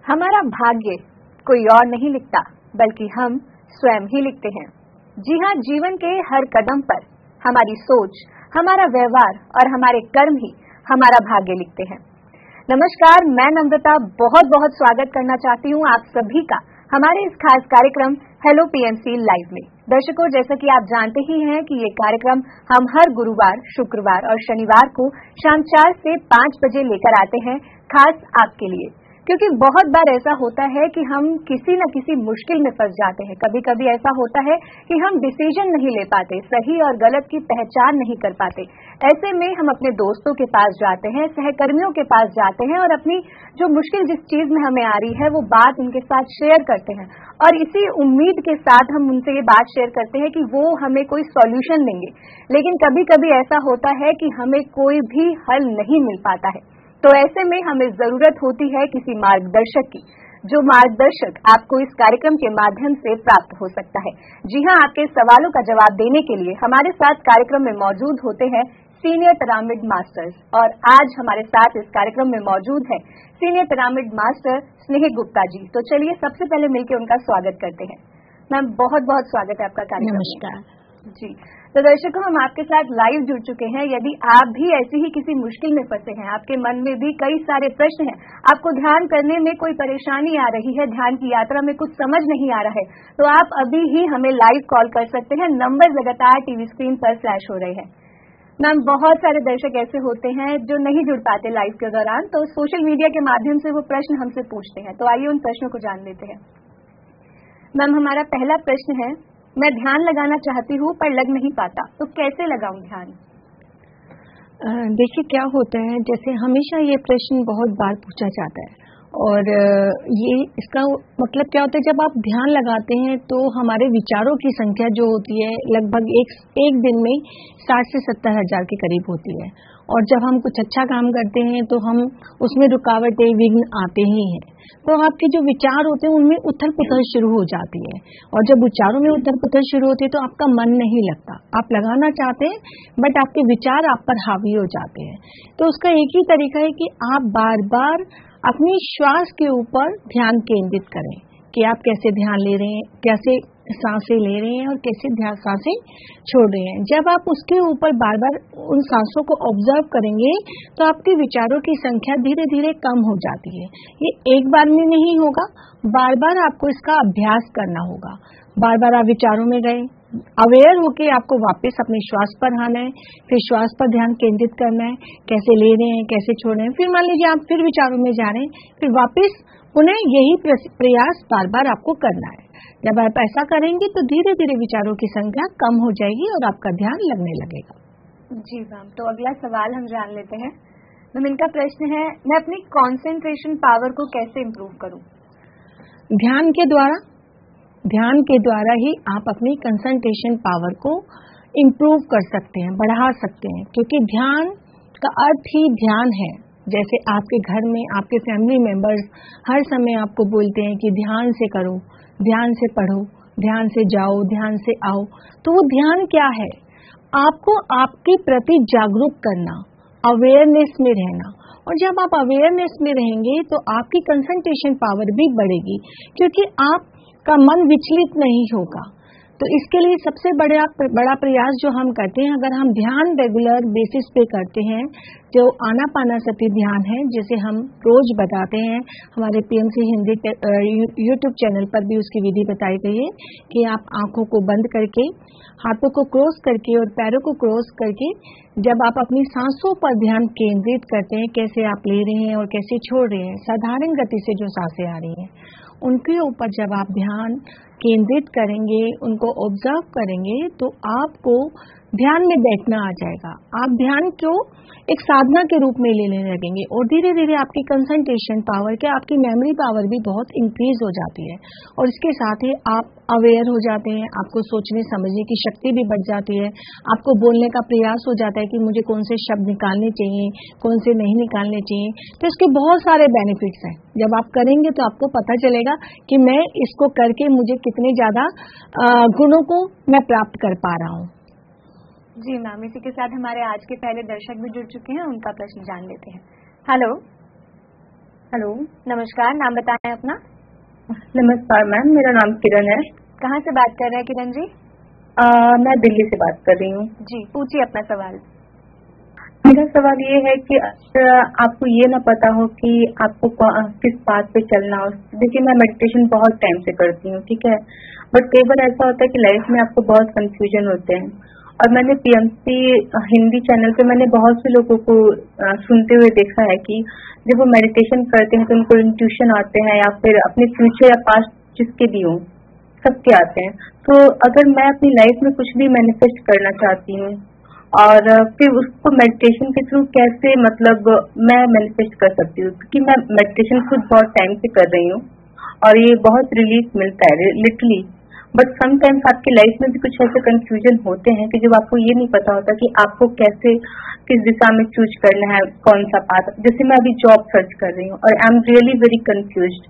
हमारा भाग्य कोई और नहीं लिखता, बल्कि हम स्वयं ही लिखते हैं। जी हाँ, जीवन के हर कदम पर हमारी सोच, हमारा व्यवहार और हमारे कर्म ही हमारा भाग्य लिखते हैं। नमस्कार, मैं नम्रता बहुत बहुत स्वागत करना चाहती हूँ आप सभी का हमारे इस खास कार्यक्रम हेलो पीएमसी लाइव में। दर्शकों, जैसा कि आप जानते ही हैं कि ये कार्यक्रम हम हर गुरुवार, शुक्रवार और शनिवार को शाम 4 से 5 बजे लेकर आते हैं, खास आपके लिए। क्योंकि बहुत बार ऐसा होता है कि हम किसी न किसी मुश्किल में फंस जाते हैं। कभी कभी ऐसा होता है कि हम डिसीजन नहीं ले पाते, सही और गलत की पहचान नहीं कर पाते। ऐसे में हम अपने दोस्तों के पास जाते हैं, सहकर्मियों के पास जाते हैं और अपनी जो मुश्किल जिस चीज में हमें आ रही है वो बात उनके साथ शेयर करते हैं। और इसी उम्मीद के साथ हम उनसे ये बात शेयर करते हैं कि वो हमें कोई सॉल्यूशन देंगे। लेकिन कभी कभी ऐसा होता है कि हमें कोई भी हल नहीं मिल पाता है। तो ऐसे में हमें जरूरत होती है किसी मार्गदर्शक की, जो मार्गदर्शक आपको इस कार्यक्रम के माध्यम से प्राप्त हो सकता है। जी हाँ, आपके सवालों का जवाब देने के लिए हमारे साथ कार्यक्रम में मौजूद होते हैं सीनियर पिरामिड मास्टर्स। और आज हमारे साथ इस कार्यक्रम में मौजूद है सीनियर पिरामिड मास्टर स्नेह गुप्ता जी। तो चलिए सबसे पहले मिलकर उनका स्वागत करते हैं। मैम, बहुत बहुत स्वागत है आपका कार्यक्रम। नमस्कार जी। तो दर्शकों, हम आपके साथ लाइव जुड़ चुके हैं। यदि आप भी ऐसी ही किसी मुश्किल में फंसे हैं, आपके मन में भी कई सारे प्रश्न हैं, आपको ध्यान करने में कोई परेशानी आ रही है, ध्यान की यात्रा में कुछ समझ नहीं आ रहा है, तो आप अभी ही हमें लाइव कॉल कर सकते हैं। नंबर लगातार टीवी स्क्रीन पर फ्लैश हो रहे हैं। मैम, बहुत सारे दर्शक ऐसे होते हैं जो नहीं जुड़ पाते लाइव के दौरान, तो सोशल मीडिया के माध्यम से वो प्रश्न हमसे पूछते हैं। तो आइए उन प्रश्नों को जान लेते हैं। मैम, हमारा पहला प्रश्न है, मैं ध्यान लगाना चाहती हूँ पर लग नहीं पाता, तो कैसे लगाऊं ध्यान? देखिए क्या होता है, जैसे हमेशा ये प्रश्न बहुत बार पूछा जाता है और ये इसका मतलब क्या होता है, जब आप ध्यान लगाते हैं तो हमारे विचारों की संख्या जो होती है लगभग एक दिन में 60 से 70 हजार के करीब होती है। और जब हम कुछ अच्छा काम करते हैं तो हम उसमें रुकावटें, विघ्न आते ही हैं। तो आपके जो विचार होते हैं उनमें उथल पुथल शुरू हो जाती है। और जब विचारों में उथल पुथल शुरू होती है तो आपका मन नहीं लगता। आप लगाना चाहते हैं बट आपके विचार आप पर हावी हो जाते हैं। तो उसका एक ही तरीका है कि आप बार बार अपनी श्वास के ऊपर ध्यान केंद्रित करें कि आप कैसे ध्यान ले रहे हैं, कैसे सांसें ले रहे हैं और कैसे सांसें छोड़ रहे हैं। जब आप उसके ऊपर बार बार उन सांसों को ऑब्जर्व करेंगे तो आपके विचारों की संख्या धीरे धीरे कम हो जाती है। ये एक बार में नहीं होगा, बार बार आपको इसका अभ्यास करना होगा। बार बार आप विचारों में गए, अवेयर होके आपको वापस अपने श्वास पर आना है, फिर श्वास पर ध्यान केंद्रित करना है, कैसे ले रहे हैं, कैसे छोड़ रहे हैं। फिर मान लीजिए आप फिर विचारों में जा रहे हैं, फिर वापस पुनः यही प्रयास बार बार आपको करना है। जब आप ऐसा करेंगे तो धीरे धीरे विचारों की संख्या कम हो जाएगी और आपका ध्यान लगने लगेगा। जी मैम, तो अगला सवाल हम जान लेते हैं। मैम, इनका प्रश्न है, मैं अपनी कंसंट्रेशन पावर को कैसे इम्प्रूव करूं? ध्यान के द्वारा ही आप अपनी कंसंट्रेशन पावर को इम्प्रूव कर सकते हैं, बढ़ा सकते हैं। क्योंकि ध्यान का अर्थ ही ध्यान है। जैसे आपके घर में आपके फैमिली मेंबर्स हर समय आपको बोलते हैं कि ध्यान से करो, ध्यान से पढ़ो, ध्यान से जाओ, ध्यान से आओ। तो वो ध्यान क्या है? आपको आपके प्रति जागरूक करना, अवेयरनेस में रहना। और जब आप अवेयरनेस में रहेंगे तो आपकी कंसंट्रेशन पावर भी बढ़ेगी, क्योंकि आपका मन विचलित नहीं होगा। तो इसके लिए सबसे बड़ा प्रयास जो हम करते हैं, अगर हम ध्यान रेगुलर बेसिस पे करते हैं, जो आनापानासति ध्यान है, जिसे हम रोज बताते हैं, हमारे पीएमसी हिंदी यूट्यूब चैनल पर भी उसकी विधि बताई गई है कि आप आंखों को बंद करके, हाथों को क्रॉस करके और पैरों को क्रॉस करके जब आप अपनी सांसों पर ध्यान केंद्रित करते हैं, कैसे आप ले रहे हैं और कैसे छोड़ रहे हैं, साधारण गति से जो सांसें आ रही हैं, उनके ऊपर जब आप ध्यान केंद्रित करेंगे, उनको ऑब्जर्व करेंगे, तो आपको ध्यान में बैठना आ जाएगा। आप ध्यान को एक साधना के रूप में लेने लगेंगे और धीरे धीरे आपकी कंसंट्रेशन पावर क्या, आपकी मेमोरी पावर भी बहुत इंक्रीज हो जाती है। और इसके साथ ही आप अवेयर हो जाते हैं, आपको सोचने समझने की शक्ति भी बढ़ जाती है, आपको बोलने का प्रयास हो जाता है कि मुझे कौन से शब्द निकालने चाहिए, कौन से नहीं निकालने चाहिए। तो इसके बहुत सारे बेनिफिट्स हैं। जब आप करेंगे तो आपको पता चलेगा कि मैं इसको करके मुझे कितने ज्यादा गुणों को मैं प्राप्त कर पा रहा हूँ। जी मैम, इसी के साथ हमारे आज के पहले दर्शक भी जुड़ चुके हैं, उनका प्रश्न जान लेते हैं। Hello hello. नमस्कार, नाम बताएं अपना। नमस्कार मैम, मेरा नाम किरण है। कहाँ से बात कर रहे हैं किरण जी? मैं दिल्ली से बात कर रही हूँ। जी, पूछिए अपना सवाल। मेरा सवाल ये है कि आपको ये ना पता हो कि आपको किस बात पे चलना हो। देखिए, मैं मेडिटेशन बहुत टाइम से करती हूँ, ठीक है, बट कई बार ऐसा होता है कि लाइफ में आपको बहुत कंफ्यूजन होते हैं। और मैंने पीएमसी हिंदी चैनल पे मैंने बहुत से लोगों को सुनते हुए देखा है कि जब वो मेडिटेशन करते हैं तो उनको इंट्यूशन आते हैं, या फिर अपने फ्यूचर या पास्ट जिसके भी हो सबके आते हैं। तो अगर मैं अपनी लाइफ में कुछ भी मैनिफेस्ट करना चाहती हूँ और फिर उसको मेडिटेशन के थ्रू कैसे मतलब मैं मैनिफेस्ट कर सकती हूँ, क्योंकि मैं मेडिटेशन खुद बहुत टाइम से कर रही हूँ और ये बहुत रिलीफ मिलता है लिटरली। बट समटाइम्स आपकी लाइफ में भी कुछ ऐसे कंफ्यूजन होते हैं कि जब आपको ये नहीं पता होता कि आपको कैसे किस दिशा में चूज करना है, कौन सा पाथ। जैसे मैं अभी जॉब सर्च कर रही हूँ और I am really very confused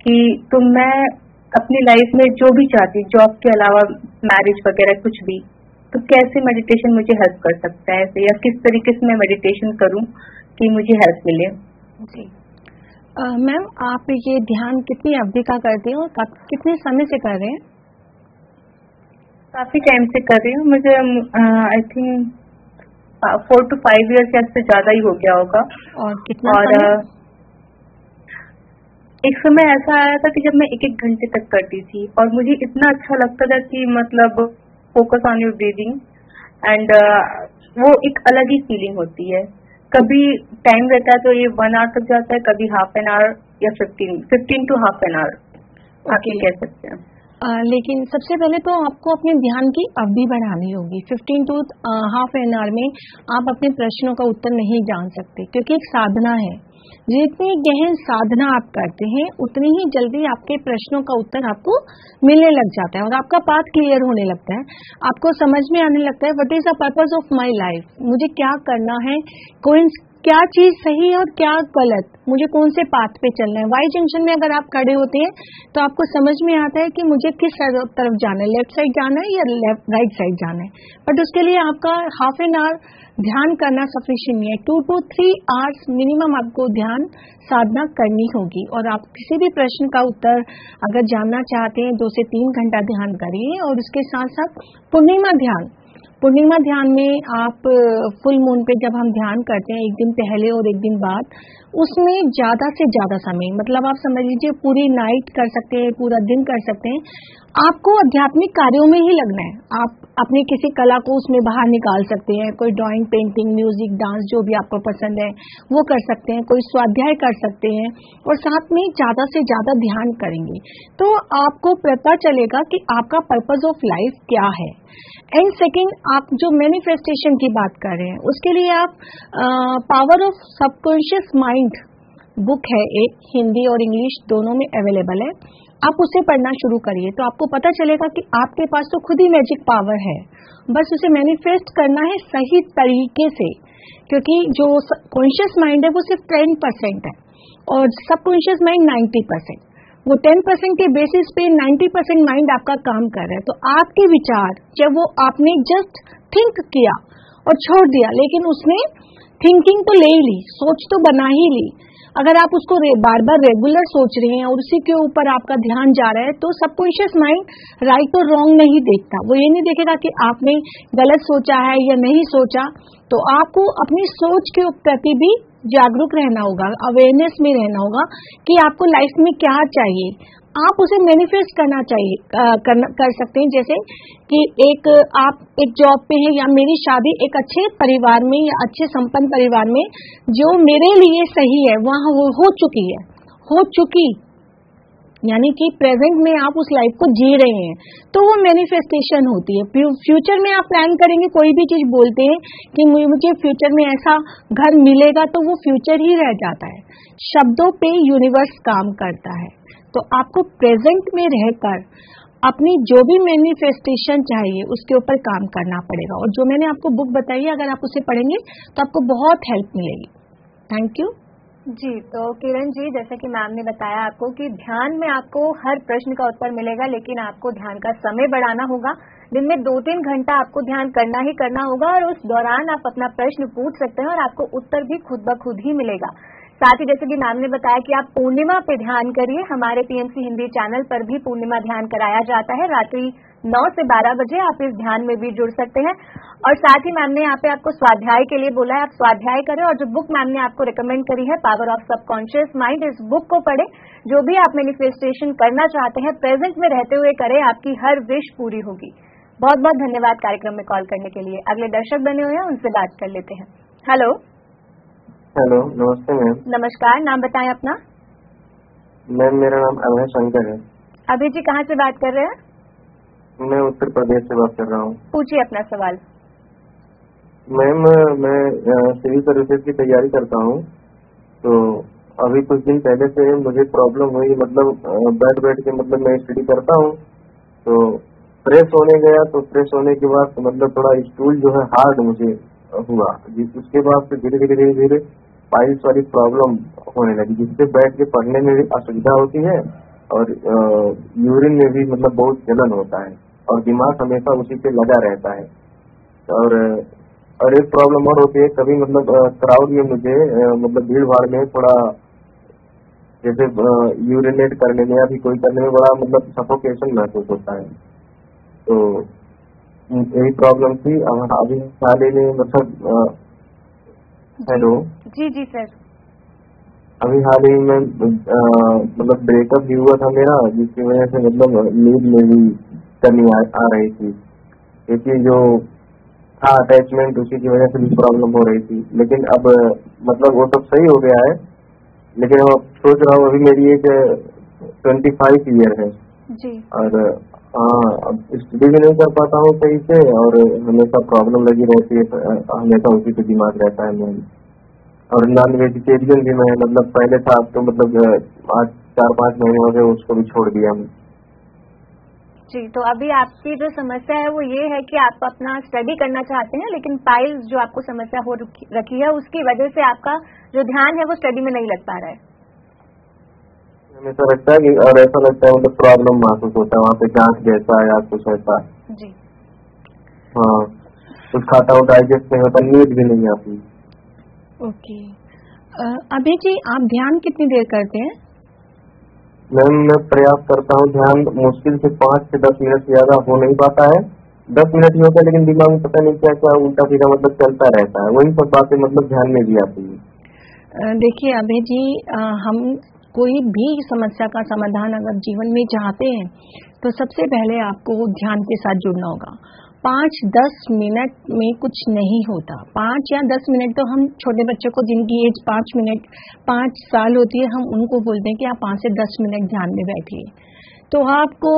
कि तो मैं अपनी लाइफ में जो भी चाहती हूँ, जॉब के अलावा मैरिज वगैरह कुछ भी, तो कैसे मेडिटेशन मुझे हेल्प कर सकता है, या किस तरीके से मैं मेडिटेशन करूं कि मुझे हेल्प मिले। जी मैम, आप ये ध्यान कितनी अवधि का करते हैं और कितने समय से कर रहे हैं? काफी टाइम से कर रही हूँ, मुझे आई थिंक 4 to 5 years या इससे ज्यादा ही हो गया होगा। और कितना समय? एक समय ऐसा आया था कि जब मैं 1-1 घंटे तक करती थी और मुझे इतना अच्छा लगता था कि मतलब focus on your breathing and वो एक अलग ही फीलिंग होती है। कभी टाइम रहता है तो ये 1 hour तक जाता है, कभी हाफ एन आवर या 15 to half an hour आप ये कह सकते हैं। लेकिन सबसे पहले तो आपको अपने ध्यान की अवधि बढ़ानी होगी। 15 to half an hour में आप अपने प्रश्नों का उत्तर नहीं जान सकते, क्योंकि एक साधना है। जितनी गहन साधना आप करते हैं उतनी ही जल्दी आपके प्रश्नों का उत्तर आपको मिलने लग जाता है और आपका पाथ क्लियर होने लगता है। आपको समझ में आने लगता है what is the purpose of my life, मुझे क्या करना है, क्या चीज सही है और क्या गलत, मुझे कौन से पाथ पे चलना है। वाई जंक्शन में अगर आप खड़े होते हैं तो आपको समझ में आता है कि मुझे किस तरफ जाना है, लेफ्ट साइड जाना है या राइट साइड जाना है। बट उसके लिए आपका हाफ एन आवर ध्यान करना सफिशिएंट नहीं है। 2 to 3 hours मिनिमम आपको ध्यान साधना करनी होगी। और आप किसी भी प्रश्न का उत्तर अगर जानना चाहते हैं 2 से 3 घंटा ध्यान करिए। और उसके साथ साथ पूर्णिमा ध्यान में आप फुल मून पे जब हम ध्यान करते हैं, एक दिन पहले और एक दिन बाद, उसमें ज्यादा से ज्यादा समय, मतलब आप समझ लीजिए पूरी नाइट कर सकते हैं, पूरा दिन कर सकते हैं। आपको आध्यात्मिक कार्यों में ही लगना है। आप अपनी किसी कला को उसमें बाहर निकाल सकते हैं, कोई ड्राइंग, पेंटिंग, म्यूजिक, डांस, जो भी आपको पसंद है वो कर सकते हैं, कोई स्वाध्याय कर सकते हैं और साथ में ज्यादा से ज्यादा ध्यान करेंगे तो आपको पता चलेगा कि आपका पर्पस ऑफ लाइफ क्या है। एंड सेकेंड, आप जो मैनिफेस्टेशन की बात कर रहे हैं उसके लिए आप power of subconscious mind book है, एक हिंदी और इंग्लिश दोनों में अवेलेबल है, आप उसे पढ़ना शुरू करिए तो आपको पता चलेगा कि आपके पास तो खुद ही मैजिक पावर है, बस उसे मैनिफेस्ट करना है सही तरीके से। क्योंकि जो कॉन्शियस माइंड है वो सिर्फ 10% है और सबकॉन्शियस माइंड 90%। वो 10% के बेसिस पे 90% माइंड आपका काम कर रहा है। तो आपके विचार जब वो आपने जस्ट थिंक किया और छोड़ दिया, लेकिन उसने थिंकिंग तो ले ही ली, सोच तो बना ही ली, अगर आप उसको बार बार रेगुलर सोच रहे हैं और उसी के ऊपर आपका ध्यान जा रहा है तो सबकॉन्शियस माइंड राइट और रॉन्ग नहीं देखता। वो ये नहीं देखेगा कि आपने गलत सोचा है या नहीं सोचा। तो आपको अपनी सोच के प्रति भी जागरूक रहना होगा, अवेयरनेस में रहना होगा कि आपको लाइफ में क्या चाहिए। आप उसे मैनिफेस्ट करना चाहिए, कर सकते हैं। जैसे कि आप एक जॉब पे हैं या मेरी शादी एक अच्छे परिवार में या अच्छे संपन्न परिवार में जो मेरे लिए सही है वहां वो हो चुकी यानी कि प्रेजेंट में आप उस लाइफ को जी रहे हैं तो वो मैनिफेस्टेशन होती है। फ्यूचर में आप प्लान करेंगे, कोई भी चीज बोलते हैं कि मुझे फ्यूचर में ऐसा घर मिलेगा तो वो फ्यूचर ही रह जाता है। शब्दों पे यूनिवर्स काम करता है। तो आपको प्रेजेंट में रहकर अपनी जो भी मैनिफेस्टेशन चाहिए उसके ऊपर काम करना पड़ेगा। और जो मैंने आपको बुक बताई है अगर आप उसे पढ़ेंगे तो आपको बहुत हेल्प मिलेगी। थैंक यू जी। तो किरण जी, जैसे कि मैम ने बताया आपको कि ध्यान में आपको हर प्रश्न का उत्तर मिलेगा, लेकिन आपको ध्यान का समय बढ़ाना होगा। दिन में 2-3 घंटा आपको ध्यान करना ही करना होगा और उस दौरान आप अपना प्रश्न पूछ सकते हैं और आपको उत्तर भी खुद ब खुद ही मिलेगा। साथ ही जैसे कि मैम ने बताया कि आप पूर्णिमा पे ध्यान करिए। हमारे पीएमसी हिंदी चैनल पर भी पूर्णिमा ध्यान कराया जाता है। रात्रि 9 से 12 बजे आप इस ध्यान में भी जुड़ सकते हैं। और साथ ही मैम ने यहाँ पे आपको स्वाध्याय के लिए बोला है, आप स्वाध्याय करें। और जो बुक मैम ने आपको रिकमेंड करी है, पावर ऑफ सबकॉन्शियस माइंड, इस बुक को पढ़ें। जो भी आप मैनिफेस्टेशन करना चाहते हैं प्रेजेंट में रहते हुए करें, आपकी हर विश पूरी होगी। बहुत बहुत धन्यवाद कार्यक्रम में कॉल करने के लिए। अगले दर्शक बने हुए हैं, उनसे बात कर लेते हैं। हेलो। हेलो, नमस्ते मैम। नमस्कार, नाम बताएं अपना। मैम मेरा नाम अभय शंकर है। अभय जी कहाँ से बात कर रहे हैं? मैं उत्तर प्रदेश से बात कर रहा हूँ। पूछिए अपना सवाल। मैम मैं सिविल सर्विसेज की तैयारी करता हूँ, तो अभी कुछ दिन पहले से मुझे प्रॉब्लम हुई। मतलब बैठ के मतलब मैं स्टडी करता हूँ, तो फ्रेश होने गया, तो फ्रेश होने के बाद मतलब थोड़ा स्टूल जो है हार्ड मुझे हुआ। उसके बाद से धीरे धीरे पाइल्स वाली प्रॉब्लम होने लगी, जिससे बैठ के पढ़ने में भी असुविधा होती है और यूरिन में भी मतलब बहुत जलन होता है और दिमाग हमेशा उसी पे लगा रहता है। और एक प्रॉब्लम और होती है, कभी मतलब क्राउड में मुझे मतलब भीड़ भाड़ में थोड़ा जैसे यूरिनेट करने में या भी कोई करने में बड़ा मतलब सफोकेशन महसूस होता है। तो यही प्रॉब्लम थी। अभी हाल ही में मतलब हेलो जी जी सर। अभी हाल ही में मतलब ब्रेकअप भी हुआ था मेरा, जिसकी वजह से मतलब नींद में भी कमी आ रही थी, क्योंकि जो था अटैचमेंट उसी की वजह से भी प्रॉब्लम हो रही थी। लेकिन अब मतलब वो सब सही हो गया है, लेकिन अब सोच रहा हूँ, अभी मेरी एक 25 ईयर है जी। और अब स्टडी भी नहीं कर पाता हूँ सही से और हमेशा प्रॉब्लम लगी रहती है, हमेशा उसी पे दिमाग रहता है मैम। और नॉन वेजिटेरियन भी मैं मतलब पहले था, अब तो मतलब आज 4-5 महीने हो गए उसको भी छोड़ दिया मैं। जी, तो अभी आपकी जो समस्या है वो ये है कि आप अपना स्टडी करना चाहते हैं, लेकिन पाइल्स जो आपको समस्या हो रखी है उसकी वजह से आपका जो ध्यान है वो स्टडी में नहीं लग पा रहा है। ऐसा लगता है कि और ऐसा लगता है मतलब प्रॉब्लम महसूस होता है वहाँ पे, गांठ जैसा या कुछ ऐसा। जी हाँ, कुछ खाता हूँ डाइजेस्ट नहीं होता, नींद भी नहीं आती। ओके। अभी जी आप ध्यान कितनी देर करते हैं? मैम मैं प्रयास करता हूँ, ध्यान मुश्किल से 5 से 10 मिनट से ज्यादा हो नहीं पाता है। 10 मिनट ही होता है, लेकिन दिमाग में पता नहीं क्या क्या उल्टा सीधा मतलब चलता रहता है, वही सब बातें मतलब ध्यान में भी आती है। देखिए अभय जी, हम कोई भी समस्या का समाधान अगर जीवन में चाहते हैं तो सबसे पहले आपको ध्यान के साथ जुड़ना होगा। 5-10 मिनट में कुछ नहीं होता। 5 या 10 मिनट तो हम छोटे बच्चों को, जिनकी एज 5 मिनट 5 साल होती है, हम उनको बोलते हैं कि आप 5 से 10 मिनट ध्यान में बैठिए। तो आपको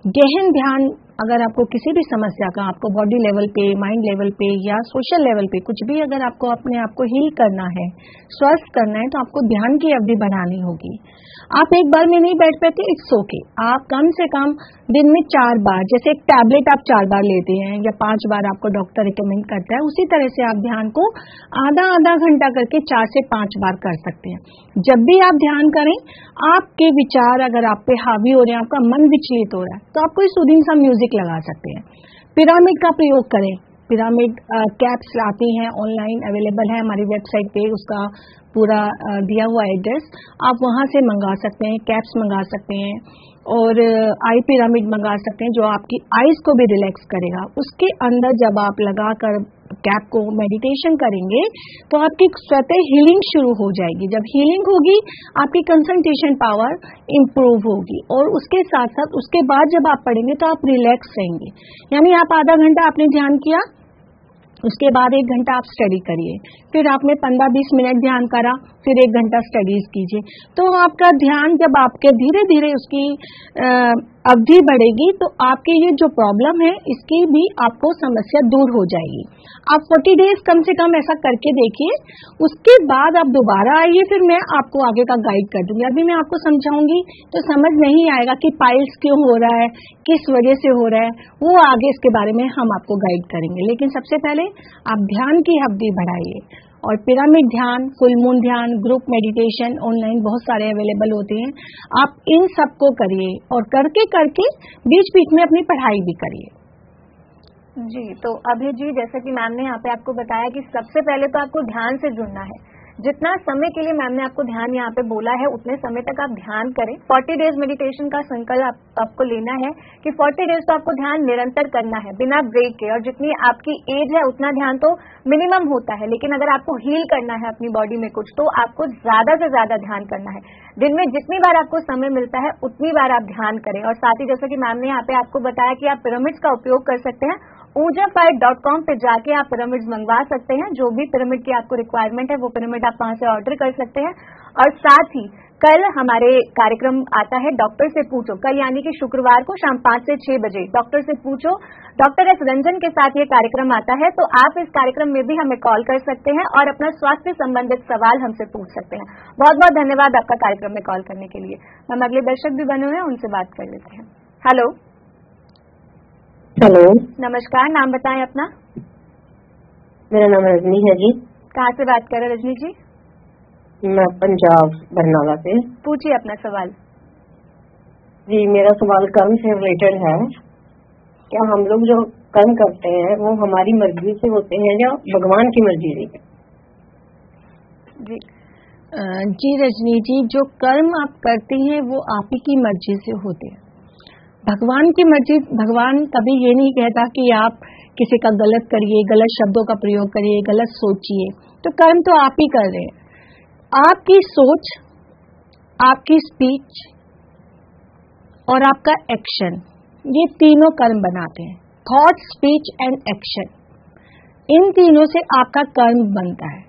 गहन ध्यान, अगर आपको किसी भी समस्या का, आपको बॉडी लेवल पे, माइंड लेवल पे या सोशल लेवल पे कुछ भी अगर आपको अपने आप को हील करना है, स्वस्थ करना है, तो आपको ध्यान की अवधि बढ़ानी होगी। आप एक बार में नहीं बैठ पाते, इट्स ओके। आप कम से कम दिन में 4 बार, जैसे एक टैबलेट आप 4 बार लेते हैं या 5 बार आपको डॉक्टर रिकमेंड करता है, उसी तरह से आप ध्यान को आधा घंटा करके 4 से 5 बार कर सकते हैं। जब भी आप ध्यान करें, आपके विचार अगर आप पे हावी हो रहे हैं, आपका मन विचलित हो रहा है, तो आप कोई सूदिंग सा म्यूजिक लगा सकते हैं। पिरामिड का प्रयोग करें। पिरामिड कैप्स आती हैं, ऑनलाइन अवेलेबल है हमारी वेबसाइट पे, उसका पूरा दिया हुआ एड्रेस, आप वहां से मंगा सकते हैं। कैप्स मंगा सकते हैं और आई पिरामिड मंगा सकते हैं, जो आपकी आईज को भी रिलैक्स करेगा। उसके अंदर जब आप लगाकर कैप को मेडिटेशन करेंगे तो आपकी स्वतः हीलिंग शुरू हो जाएगी। जब हीलिंग होगी, आपकी कंसंट्रेशन पावर इंप्रूव होगी और उसके साथ साथ उसके बाद जब आप पढ़ेंगे तो आप रिलैक्स रहेंगे। यानी आप आधा घंटा आपने ध्यान किया, उसके बाद 1 घंटा आप स्टडी करिए, फिर आपने 15-20 मिनट ध्यान करा, फिर 1 घंटा स्टडीज कीजिए। तो आपका ध्यान जब आपके धीरे धीरे उसकी अवधि बढ़ेगी तो आपके ये जो प्रॉब्लम है इसकी भी आपको समस्या दूर हो जाएगी। आप 40 डेज कम से कम ऐसा करके देखिए, उसके बाद आप दोबारा आइए, फिर मैं आपको आगे का गाइड कर दूंगी। अभी मैं आपको समझाऊंगी तो समझ नहीं आएगा कि पाइल्स क्यों हो रहा है, किस वजह से हो रहा है, वो आगे इसके बारे में हम आपको गाइड करेंगे। लेकिन सबसे पहले आप ध्यान की अवधि बढ़ाइए और पिरामिड ध्यान, फुल मून ध्यान, ग्रुप मेडिटेशन ऑनलाइन बहुत सारे अवेलेबल होते हैं, आप इन सबको करिए और करके बीच बीच में अपनी पढ़ाई भी करिए। जी, तो अभी जी जैसा कि मैम ने यहाँ पे आपको बताया कि सबसे पहले तो आपको ध्यान से जुड़ना है। जितना समय के लिए मैम ने आपको ध्यान यहाँ पे बोला है उतने समय तक आप ध्यान करें। 40 डेज मेडिटेशन का संकल्प आपको लेना है कि 40 डेज तो आपको ध्यान निरंतर करना है बिना ब्रेक के, और जितनी आपकी एज है उतना ध्यान तो मिनिमम होता है, लेकिन अगर आपको हील करना है अपनी बॉडी में कुछ तो आपको ज्यादा से ज्यादा ध्यान करना है। दिन में जितनी बार आपको समय मिलता है उतनी बार आप ध्यान करें। और साथ ही जैसा कि मैम ने यहाँ पे आपको बताया कि आप पिरामिड्स का उपयोग कर सकते हैं, ujafy.com पे जाके आप पिरामिड्स मंगवा सकते हैं। जो भी पिरामिड की आपको रिक्वायरमेंट है वो पिरामिड आप वहां से ऑर्डर कर सकते हैं। और साथ ही कल हमारे कार्यक्रम आता है डॉक्टर से पूछो, कल यानी कि शुक्रवार को शाम 5 से 6 बजे डॉक्टर से पूछो, डॉक्टर एस रंजन के साथ ये कार्यक्रम आता है। तो आप इस कार्यक्रम में भी हमें कॉल कर सकते हैं और अपना स्वास्थ्य संबंधित सवाल हमसे पूछ सकते हैं। बहुत बहुत धन्यवाद आपका कार्यक्रम में कॉल करने के लिए। हम अगले दर्शक भी बने हुए हैं, उनसे बात कर लेते हैं। हेलो हेलो, नमस्कार, नाम बताएं अपना। मेरा नाम रजनी है जी। कहाँ से बात कर रहे हैं रजनी जी? मैं पंजाब बरनाला से। पूछिए अपना सवाल। जी, मेरा सवाल कर्म से रिलेटेड है। क्या हम लोग जो कर्म करते हैं वो हमारी मर्जी से होते हैं या भगवान की मर्जी से? जी रजनी जी, जो कर्म आप करती हैं वो आप ही की मर्जी से होते हैं। भगवान की मर्जी, भगवान कभी ये नहीं कहता कि आप किसी का गलत करिए, गलत शब्दों का प्रयोग करिए, गलत सोचिए। तो कर्म तो आप ही कर रहे हैं। आपकी सोच, आपकी स्पीच और आपका एक्शन, ये तीनों कर्म बनाते हैं। थॉट, स्पीच एंड एक्शन, इन तीनों से आपका कर्म बनता है।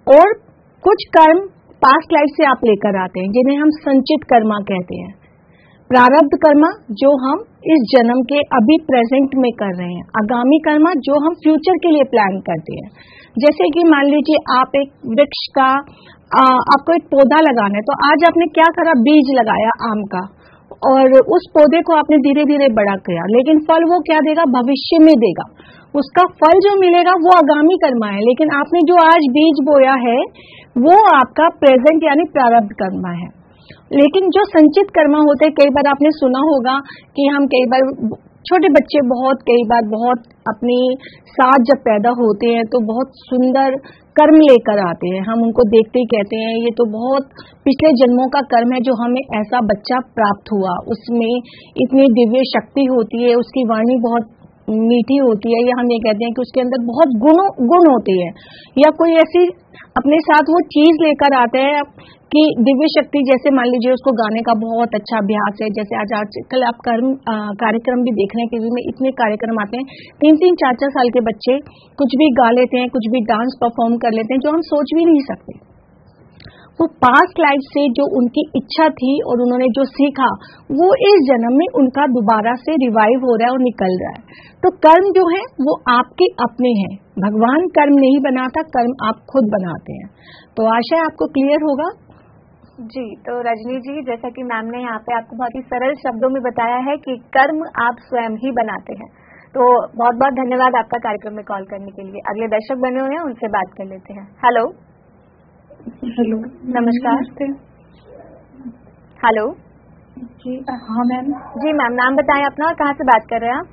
और कुछ कर्म पास्ट लाइफ से आप लेकर आते हैं जिन्हें हम संचित कर्मा कहते हैं। प्रारब्ध कर्मा जो हम इस जन्म के अभी प्रेजेंट में कर रहे हैं, आगामी कर्मा जो हम फ्यूचर के लिए प्लान करते हैं। जैसे कि मान लीजिए आप एक वृक्ष का आपको एक पौधा लगाना है, तो आज आपने क्या करा, बीज लगाया आम का, और उस पौधे को आपने धीरे धीरे बड़ा किया, लेकिन फल वो क्या देगा, भविष्य में देगा। उसका फल जो मिलेगा वो आगामी कर्मा है, लेकिन आपने जो आज बीज बोया है वो आपका प्रेजेंट यानी प्रारब्ध कर्मा है। लेकिन जो संचित कर्मा होते हैं, कई बार आपने सुना होगा कि हम कई बार छोटे बच्चे बहुत अपने साथ जब पैदा होते हैं तो बहुत सुंदर कर्म लेकर आते हैं। हम उनको देखते ही कहते हैं ये तो बहुत पिछले जन्मों का कर्म है जो हमें ऐसा बच्चा प्राप्त हुआ, उसमें इतनी दिव्य शक्ति होती है, उसकी वाणी बहुत मीठी होती है, या हम ये कहते हैं कि उसके अंदर बहुत गुण होते हैं, या कोई ऐसी अपने साथ वो चीज लेकर आते हैं कि दिव्य शक्ति, जैसे मान लीजिए उसको गाने का बहुत अच्छा अभ्यास है। जैसे आज कल आप कार्यक्रम भी देख रहे हैं, टीवी में इतने कार्यक्रम आते हैं, 3-3, 4-4 साल के बच्चे कुछ भी गा लेते हैं, कुछ भी डांस परफॉर्म कर लेते हैं जो हम सोच भी नहीं सकते। वो पास्ट लाइफ से जो उनकी इच्छा थी और उन्होंने जो सीखा वो इस जन्म में उनका दोबारा से रिवाइव हो रहा है और निकल रहा है। तो कर्म जो है वो आपके अपने हैं, भगवान कर्म नहीं बनाता, कर्म आप खुद बनाते हैं। तो आशा है आपको क्लियर होगा जी। तो रजनी जी, जैसा कि मैम ने यहाँ पे आपको बहुत ही सरल शब्दों में बताया है कि कर्म आप स्वयं ही बनाते हैं। तो बहुत बहुत धन्यवाद आपका कार्यक्रम में कॉल करने के लिए। अगले दर्शक बने हुए हैं, उनसे बात कर लेते हैं। हेलो हेलो, नमस्कार। हेलो जी। हाँ मैम। जी मैम, नाम बताएं अपना और कहाँ से बात कर रहे हैं आप?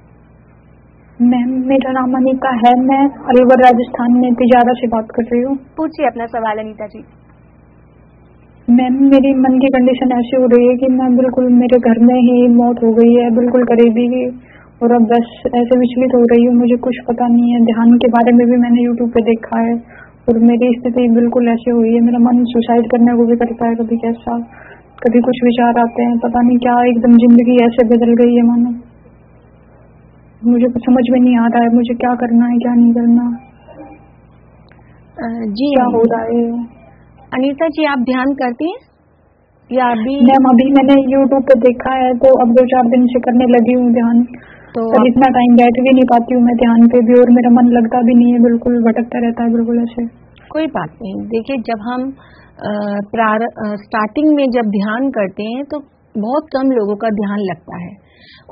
मैम, मेरा नाम अनीता है, मैं अलवर राजस्थान में तिजारा से बात कर रही हूँ। पूछिए अपना सवाल अनीता जी। मैम, मेरी मन की कंडीशन ऐसी हो रही है कि मैं बिल्कुल, मेरे घर में ही मौत हो गई है बिल्कुल करीबी की, और अब बस ऐसे विचलित हो रही हूँ, मुझे कुछ पता नहीं है। ध्यान के बारे में भी मैंने यूट्यूब पे देखा है और मेरी स्थिति बिल्कुल ऐसी हुई है, मेरा मन सुसाइड करने को भी करता है, कभी कैसा, कभी कुछ विचार आते हैं, पता नहीं क्या, एकदम जिंदगी ऐसे बदल गई है मानो। मुझे कुछ समझ में नहीं आ रहा है मुझे क्या करना है क्या नहीं करना। जी क्या हो रहा है? अनीता जी, आप ध्यान करती हैं या अभी? मैम, अभी मैंने यूट्यूब पे देखा है तो अब 2-4 दिन से करने लगी हूँ ध्यान, तो इतना टाइम बैठ भी नहीं पाती हूँ मैं ध्यान पे भी, और मेरा मन लगता भी नहीं है, बिल्कुल भटकता रहता है बिल्कुल ऐसे। कोई बात नहीं, देखिए जब हम स्टार्टिंग में जब ध्यान करते हैं तो बहुत कम लोगों का ध्यान लगता है,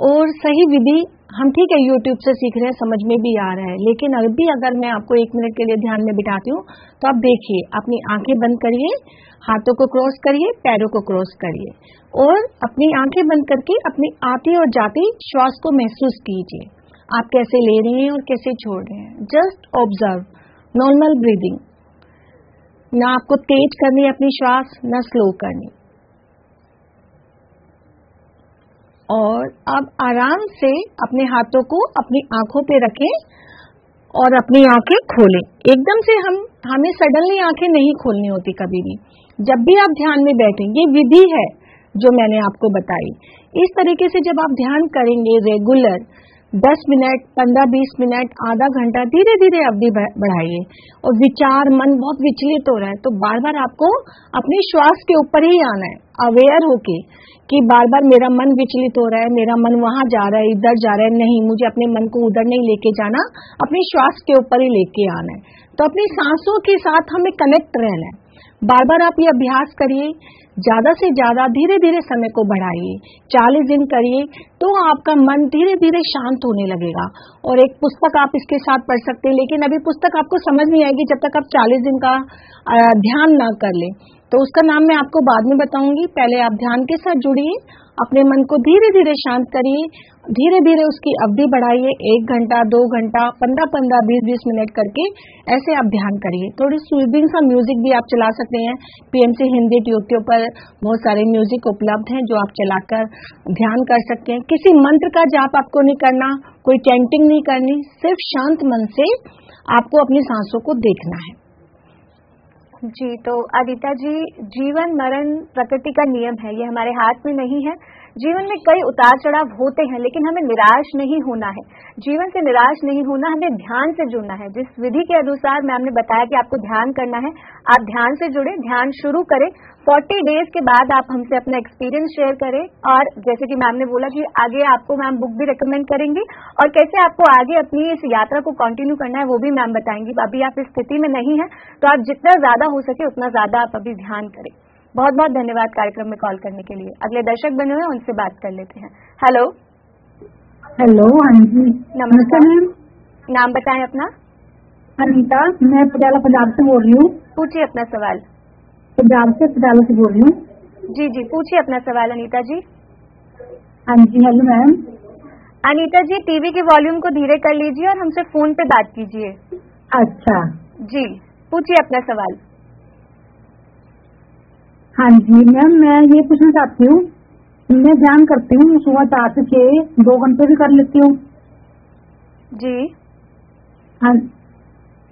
और सही विधि हम ठीक है यूट्यूब से सीख रहे हैं, समझ में भी आ रहा है, लेकिन अभी अगर मैं आपको 1 मिनट के लिए ध्यान में बिठाती हूँ तो आप देखिए, अपनी आंखें बंद करिए, हाथों को क्रॉस करिए, पैरों को क्रॉस करिए, और अपनी आंखें बंद करके अपनी आती और जाती श्वास को महसूस कीजिए। आप कैसे ले रही हैं और कैसे छोड़ रहे हैं, जस्ट ऑब्जर्व नॉर्मल ब्रीदिंग। ना आपको तेज करनी है अपनी श्वास, ना स्लो करनी। और अब आराम से अपने हाथों को अपनी आंखों पे रखें और अपनी आंखें खोलें। एकदम से हमें सडनली आंखें नहीं खोलनी होती कभी भी। जब भी आप ध्यान में बैठें, ये विधि है जो मैंने आपको बताई, इस तरीके से जब आप ध्यान करेंगे रेगुलर 10 मिनट, 15-20 मिनट, आधा घंटा, धीरे धीरे अवधि बढ़ाइए। और विचार, मन बहुत विचलित हो रहा है तो बार बार आपको अपनी श्वास के ऊपर ही आना है, अवेयर होके कि बार बार मेरा मन विचलित हो रहा है, मेरा मन वहां जा रहा है, इधर जा रहा है, नहीं, मुझे अपने मन को उधर नहीं लेके जाना, अपनी श्वास के ऊपर ही लेके आना है। तो अपनी सांसों के साथ हमें कनेक्ट रहना है। बार बार आप ये अभ्यास करिए, ज्यादा से ज्यादा धीरे धीरे समय को बढ़ाइए। 40 दिन करिए तो आपका मन धीरे धीरे शांत होने लगेगा। और एक पुस्तक आप इसके साथ पढ़ सकते हैं, लेकिन अभी पुस्तक आपको समझ नहीं आएगी जब तक आप 40 दिन का ध्यान ना कर ले। तो उसका नाम मैं आपको बाद में बताऊंगी। पहले आप ध्यान के साथ जुड़िए, अपने मन को धीरे धीरे शांत करिए, धीरे धीरे उसकी अवधि बढ़ाइए। 1 घंटा, 2 घंटा, 15-15, 20-20 मिनट करके ऐसे आप ध्यान करिए। थोड़ी सूदिंग सा म्यूजिक भी आप चला सकते हैं। PMC हिंदी यूट्यूब पर बहुत सारे म्यूजिक उपलब्ध हैं जो आप चलाकर ध्यान कर सकते हैं। किसी मंत्र का जाप आपको नहीं करना, कोई चैंटिंग नहीं करनी, सिर्फ शांत मन से आपको अपनी सांसों को देखना है। जी, तो अदिता जी, जीवन मरण प्रकृति का नियम है, ये हमारे हाथ में नहीं है। जीवन में कई उतार चढ़ाव होते हैं, लेकिन हमें निराश नहीं होना है। जीवन से निराश नहीं होना, हमें ध्यान से जुड़ना है। जिस विधि के अनुसार मैम ने बताया कि आपको ध्यान करना है, आप ध्यान से जुड़े, ध्यान शुरू करें। 40 डेज के बाद आप हमसे अपना एक्सपीरियंस शेयर करें। और जैसे कि मैम ने बोला कि आगे आपको मैम बुक भी रिकमेंड करेंगी और कैसे आपको आगे अपनी इस यात्रा को कंटिन्यू करना है वो भी मैम बताएंगी। अभी आप इस स्थिति में नहीं है तो आप जितना ज्यादा हो सके उतना ज्यादा आप अभी ध्यान करें। बहुत बहुत धन्यवाद कार्यक्रम में कॉल करने के लिए। अगले दर्शक बने हुए उनसे बात कर लेते हैं। हेलो। हेलो, हाँ जी, नमस्कार मैम, नाम बताएं अपना। अनीता, मैं पटियाला पंजाब से बोल रही हूँ। पूछिए अपना सवाल। पंजाब से, पटियाला से बोल रही हूँ। जी जी, पूछिए अपना सवाल अनीता जी। हाँ जी, हेलो मैम। अनीता जी, टीवी के वॉल्यूम को धीरे कर लीजिए और हमसे फोन पे बात कीजिए। अच्छा जी, पूछिए अपना सवाल। हाँ जी मैम, मैं ये पूछना चाहती हूँ, मैं ध्यान करती हूँ सुबह 4 से 6, 2 घंटे भी कर लेती हूँ। जी हाँ,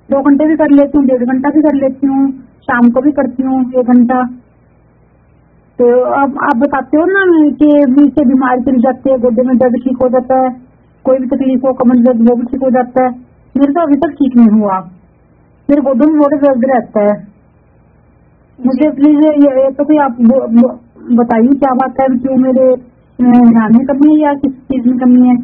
2 घंटे भी कर लेती हूँ, 1.5 घंटा भी कर लेती हूँ, शाम को भी करती हूँ 1 घंटा। तो अब आप बताते हो ना कि नीचे बीमारी चली जाती है, गोडे में दर्द ठीक हो जाता है, कोई भी तकलीफ हो, कमर दर्द वो भी ठीक हो जाता है। मेरे तो अभी तक ठीक नहीं हुआ, मेरे गोडों में बहुत दर्द रहता है। मुझे प्लीज ये तो कोई आप बताइए क्या बात है, क्यों मेरे ध्यान में कमी है या किस चीज में कमी है।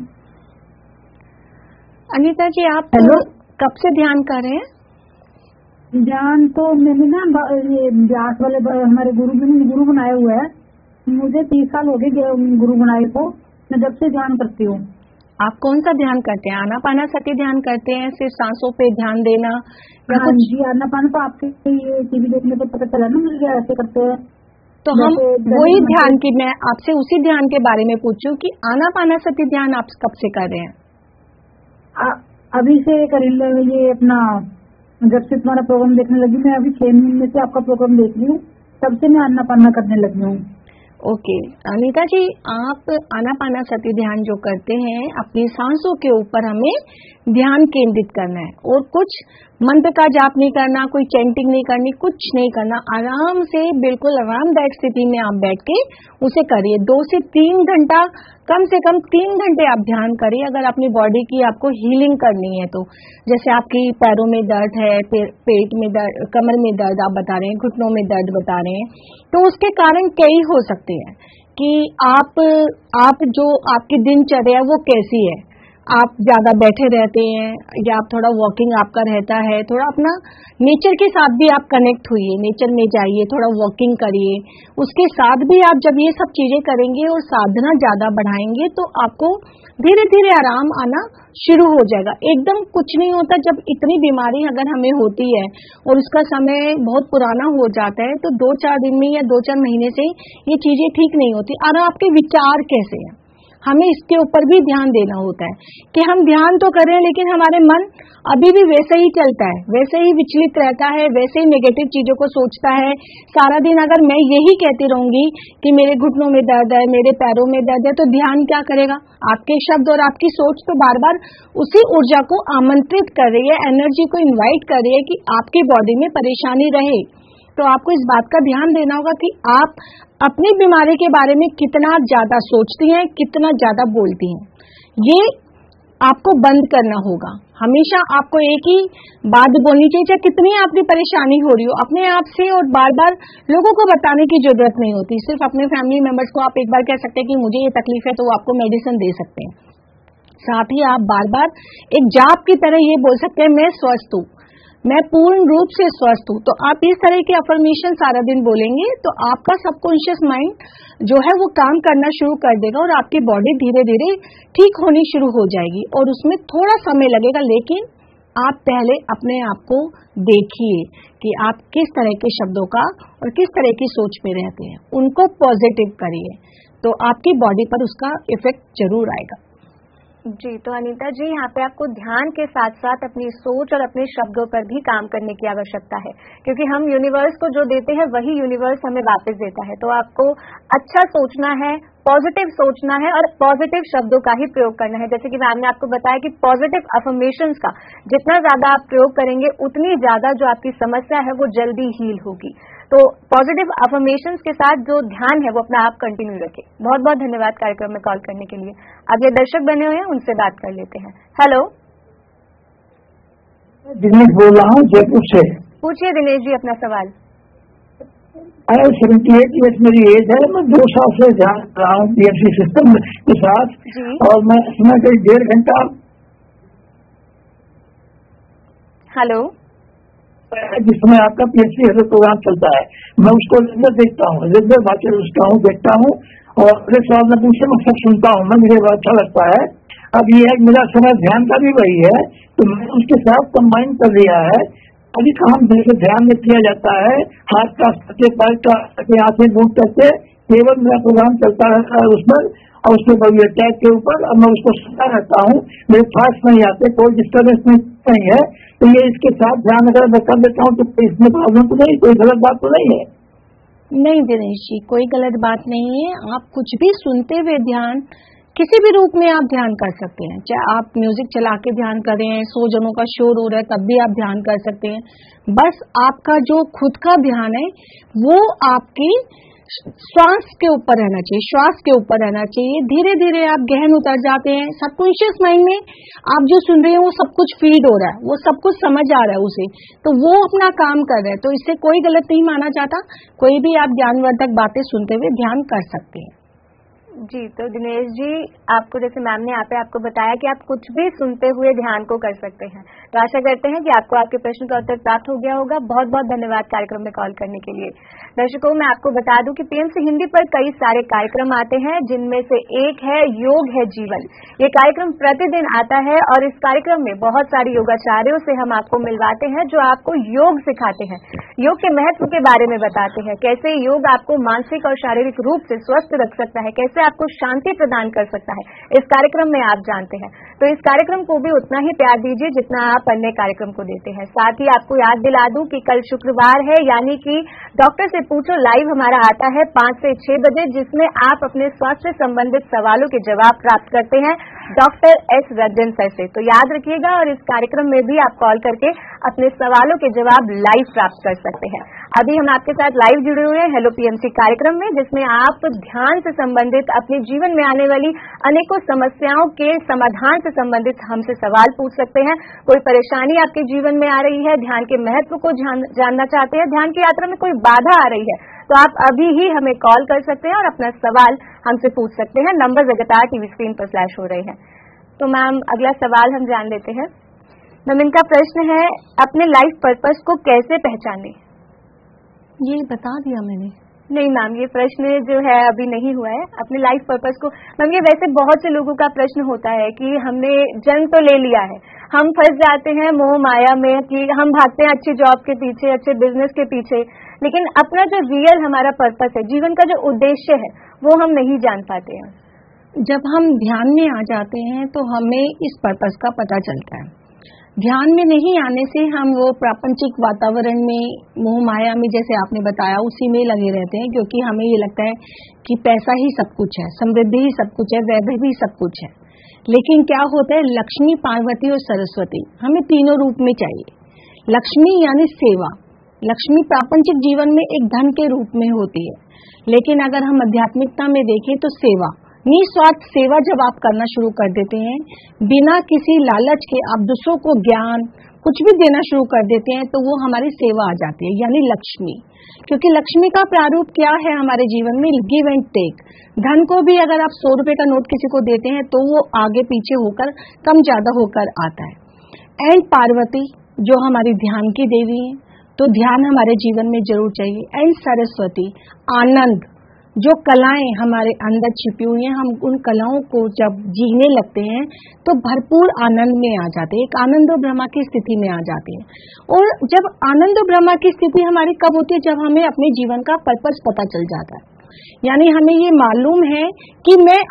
अनीता जी, आप हेलो, कब से ध्यान कर रहे हैं? ध्यान तो मैंने ना ये व्यास वाले हमारे गुरु बनाए हुए हैं। मुझे 30 साल हो गए गुरु बनाए को, मैं जब से ध्यान करती हूँ। आप कौन सा ध्यान करते हैं? आनापानासती ध्यान करते हैं, सिर्फ सांसों पे ध्यान देना या हाँ कुछ? जी, आनापान तो आपके ये टीवी देखने पर पता चला ना मुझे ऐसे करते हैं। तो हम वही ध्यान की, मैं आपसे उसी ध्यान के बारे में पूछूं कि आनापानासती ध्यान आप कब से कर रहे हैं? अभी से कर ये अपना, जब से तुम्हारा प्रोग्राम देखने लगी मैं, अभी 6 महीने से आपका प्रोग्राम देख रही हूँ, तब से मैं आनापाना करने लगी हूँ। ओके अनीता जी, आप आनापानासती ध्यान जो करते हैं, अपनी सांसों के ऊपर हमें ध्यान केंद्रित करना है और कुछ मंत्र का जाप नहीं करना, कोई चैंटिंग नहीं करनी, कुछ नहीं करना। आराम से, बिल्कुल आरामदायक स्थिति में आप बैठ के उसे करिए। 2 से 3 घंटा, कम से कम 3 घंटे आप ध्यान करिए। अगर अपनी बॉडी की आपको हीलिंग करनी है तो, जैसे आपकी पैरों में दर्द है, पेट में दर्द, कमर में दर्द आप बता रहे हैं, घुटनों में दर्द बता रहे हैं, तो उसके कारण कई हो सकते हैं कि आप जो आपकी दिनचर्या वो कैसी है, आप ज्यादा बैठे रहते हैं या आप थोड़ा वॉकिंग आपका रहता है, थोड़ा अपना नेचर के साथ भी आप कनेक्ट हुइए, नेचर में जाइए, थोड़ा वॉकिंग करिए। उसके साथ भी आप जब ये सब चीजें करेंगे और साधना ज्यादा बढ़ाएंगे तो आपको धीरे धीरे आराम आना शुरू हो जाएगा। एकदम कुछ नहीं होता। जब इतनी बीमारी अगर हमें होती है और उसका समय बहुत पुराना हो जाता है तो 2-4 दिन में या 2-4 महीने से ये चीजें ठीक नहीं होती। और आपके विचार कैसे हैं, हमें इसके ऊपर भी ध्यान देना होता है कि हम ध्यान तो कर रहे हैं लेकिन हमारे मन अभी भी वैसे ही चलता है, वैसे ही विचलित रहता है, वैसे ही नेगेटिव चीजों को सोचता है सारा दिन। अगर मैं यही कहती रहूंगी कि मेरे घुटनों में दर्द है, मेरे पैरों में दर्द है, तो ध्यान क्या करेगा? आपके शब्द और आपकी सोच तो बार बार उसी ऊर्जा को आमंत्रित कर रही है, एनर्जी को इन्वाइट कर रही है कि आपकी बॉडी में परेशानी रहे। तो आपको इस बात का ध्यान देना होगा कि आप अपनी बीमारी के बारे में कितना ज्यादा सोचती हैं, कितना ज्यादा बोलती हैं। ये आपको बंद करना होगा। हमेशा आपको एक ही बात बोलनी चाहिए, चाहे कितनी आपकी परेशानी हो रही हो, अपने आप से, और बार बार लोगों को बताने की जरूरत नहीं होती। सिर्फ अपने फैमिली मेंबर्स को आप एक बार कह सकते हैं कि मुझे ये तकलीफ है, तो वो आपको मेडिसिन दे सकते हैं। साथ ही आप बार बार एक जाप की तरह ये बोल सकते हैं, मैं स्वस्थ हूँ, मैं पूर्ण रूप से स्वस्थ हूँ। तो आप इस तरह के अफर्मेशन सारा दिन बोलेंगे तो आपका सबकॉन्शियस माइंड जो है वो काम करना शुरू कर देगा और आपकी बॉडी धीरे धीरे ठीक होनी शुरू हो जाएगी। और उसमें थोड़ा समय लगेगा, लेकिन आप पहले अपने आप को देखिए कि आप किस तरह के शब्दों का और किस तरह की सोच में रहते हैं, उनको पॉजिटिव करिए, तो आपकी बॉडी पर उसका इफेक्ट जरूर आएगा। जी, तो अनीता जी, यहाँ पे आपको ध्यान के साथ साथ अपनी सोच और अपने शब्दों पर भी काम करने की आवश्यकता है, क्योंकि हम यूनिवर्स को जो देते हैं वही यूनिवर्स हमें वापस देता है। तो आपको अच्छा सोचना है, पॉजिटिव सोचना है और पॉजिटिव शब्दों का ही प्रयोग करना है। जैसे कि मैम ने आपको बताया कि पॉजिटिव अफर्मेशंस का जितना ज्यादा आप प्रयोग करेंगे उतनी ज्यादा जो आपकी समस्या है वो जल्दी हील होगी। तो पॉजिटिव अफर्मेशंस के साथ जो ध्यान है वो अपना आप कंटिन्यू रखें। बहुत बहुत धन्यवाद कार्यक्रम में कॉल करने के लिए। अगले दर्शक बने हुए हैं, उनसे बात कर लेते हैं। हेलो, दिनेश बोल रहा हूँ जयपुर से। पूछिए दिनेश जी अपना सवाल। 78 ईयर्स मेरी एज है। मैं 2 साल से ध्यान कर रहा हूँ पीएमसी सिस्टम के साथ, और मैं इसमें करीब 1.5 घंटा। हेलो, जिस समय आपका पीएमसी प्रोग्राम चलता है मैं उसको रेगुलर देखता हूँ, रेगुलर बातें उसका हूँ, देखता हूँ, और अगले सवाल में पूछे मैं सब सुनता हूँ, मैं मुझे अच्छा लगता है। अब ये है मेरा समय ध्यान का भी वही है, तो मैंने उसके साथ कंबाइन कर लिया है। अभी काम जैसे ध्यान में किया जाता है, हाथ का करके, पैर का करके, आंखें बूंद करके, केवल मेरा प्रोग्राम चलता रहता है उसमें, और उसके बाद टैग के ऊपर अब मैं उसको सुनता रहता हूँ। मेरे थॉट्स नहीं आते, कोई डिस्टर्बेंस नहीं है। तो ये इसके साथ ध्यान अगर मैं कर लेता हूँ तो इसमें प्रॉब्लम तो नहीं, कोई गलत बात तो नहीं है? नहीं दिनेश जी, कोई गलत बात नहीं है। आप कुछ भी सुनते हुए ध्यान किसी भी रूप में आप ध्यान कर सकते हैं, चाहे आप म्यूजिक चला के ध्यान कर रहे हैं, 100 जनों का शोर हो रहा है तब भी आप ध्यान कर सकते हैं। बस आपका जो खुद का ध्यान है वो आपकी श्वास के ऊपर रहना चाहिए, श्वास के ऊपर रहना चाहिए। धीरे धीरे आप गहन उतर जाते हैं। सबकॉन्शियस माइंड में आप जो सुन रहे हैं वो सब कुछ फीड हो रहा है, वो सब कुछ समझ आ रहा है उसे, तो वो अपना काम कर रहा है। तो इससे कोई गलत नहीं माना जाता। कोई भी आप ज्ञानवर्धक बातें सुनते हुए ध्यान कर सकते हैं। जी, तो दिनेश जी, आपको जैसे मैम ने यहाँ पे आपको बताया कि आप कुछ भी सुनते हुए ध्यान को कर सकते हैं। तो आशा करते हैं कि आपको आपके प्रश्न का उत्तर प्राप्त हो गया होगा। बहुत बहुत धन्यवाद कार्यक्रम में कॉल करने के लिए। दर्शकों, मैं आपको बता दूं कि पीएमसी हिंदी पर कई सारे कार्यक्रम आते हैं, जिनमें से एक है योग है जीवन। ये कार्यक्रम प्रतिदिन आता है और इस कार्यक्रम में बहुत सारे योगाचार्यों से हम आपको मिलवाते हैं जो आपको योग सिखाते हैं, योग के महत्व के बारे में बताते हैं, कैसे योग आपको मानसिक और शारीरिक रूप से स्वस्थ रख सकता है, कैसे आपको शांति प्रदान कर सकता है। इस कार्यक्रम में आप जानते हैं। तो इस कार्यक्रम को भी उतना ही प्यार दीजिए जितना आप अन्य कार्यक्रम को देते हैं। साथ ही आपको याद दिला दूं कि कल शुक्रवार है, यानी कि डॉक्टर से पूछो लाइव हमारा आता है 5 से 6 बजे, जिसमें आप अपने स्वास्थ्य से संबंधित सवालों के जवाब प्राप्त करते हैं डॉक्टर एस रंजन सर से। तो याद रखिएगा, और इस कार्यक्रम में भी आप कॉल करके अपने सवालों के जवाब लाइव प्राप्त कर सकते हैं। अभी हम आपके साथ लाइव जुड़े हुए हैं हेलो पीएमसी कार्यक्रम में, जिसमें आप ध्यान से संबंधित अपने जीवन में आने वाली अनेकों समस्याओं के समाधान से संबंधित हमसे सवाल पूछ सकते हैं। कोई परेशानी आपके जीवन में आ रही है, ध्यान के महत्व को जानना चाहते हैं, ध्यान की यात्रा में कोई बाधा आ रही है, तो आप अभी ही हमें कॉल कर सकते हैं और अपना सवाल हमसे पूछ सकते हैं। नंबर लगातार टीवी स्क्रीन पर फ्लैश हो रहे हैं। तो मैम, अगला सवाल हम जान लेते हैं। मैम, इनका प्रश्न है, अपने लाइफ पर्पस को कैसे पहचाने? ये बता दिया मैंने। नहीं मैम, ये प्रश्न जो है अभी नहीं हुआ है। अपने लाइफ पर्पस को, मैम ये वैसे बहुत से लोगों का प्रश्न होता है कि हमने जन्म तो ले लिया है, हम फंस जाते हैं मोह माया में कि हम भागते हैं अच्छी जॉब के पीछे, अच्छे बिजनेस के पीछे, लेकिन अपना जो रियल हमारा पर्पस है, जीवन का जो उद्देश्य है, वो हम नहीं जान पाते हैं। जब हम ध्यान में आ जाते हैं तो हमें इस पर्पस का पता चलता है। ध्यान में नहीं आने से हम वो प्रापंचिक वातावरण में, मोह माया में, जैसे आपने बताया, उसी में लगे रहते हैं, क्योंकि हमें ये लगता है कि पैसा ही सब कुछ है, समृद्धि ही सब कुछ है, वैभव ही सब कुछ है। लेकिन क्या होता है, लक्ष्मी, पार्वती और सरस्वती हमें तीनों रूप में चाहिए। लक्ष्मी यानी सेवा। लक्ष्मी प्रापंचिक जीवन में एक धन के रूप में होती है, लेकिन अगर हम आध्यात्मिकता में देखें तो सेवा, निस्वार्थ सेवा जब आप करना शुरू कर देते हैं, बिना किसी लालच के आप दूसरों को ज्ञान कुछ भी देना शुरू कर देते हैं, तो वो हमारी सेवा आ जाती है, यानी लक्ष्मी। क्योंकि लक्ष्मी का प्रारूप क्या है हमारे जीवन में, गिव एंड टेक। धन को भी अगर आप 100 रुपए का नोट किसी को देते हैं तो वो आगे पीछे होकर कम ज्यादा होकर आता है। एंड पार्वती जो हमारी ध्यान की देवी है, तो ध्यान हमारे जीवन में जरूर चाहिए। एंड सरस्वती आनंद, जो कलाएं हमारे अंदर छिपी हुई हैं, हम उन कलाओं को जब जीने लगते हैं तो भरपूर आनंद में आ जाते हैं, एक आनंद और ब्रह्मा की स्थिति में आ जाते हैं। और जब आनंद और ब्रह्मा की स्थिति हमारी कब होती है, जब हमें अपने जीवन का पर्पस पता चल जाता है, यानी हमें ये मालूम है कि मैं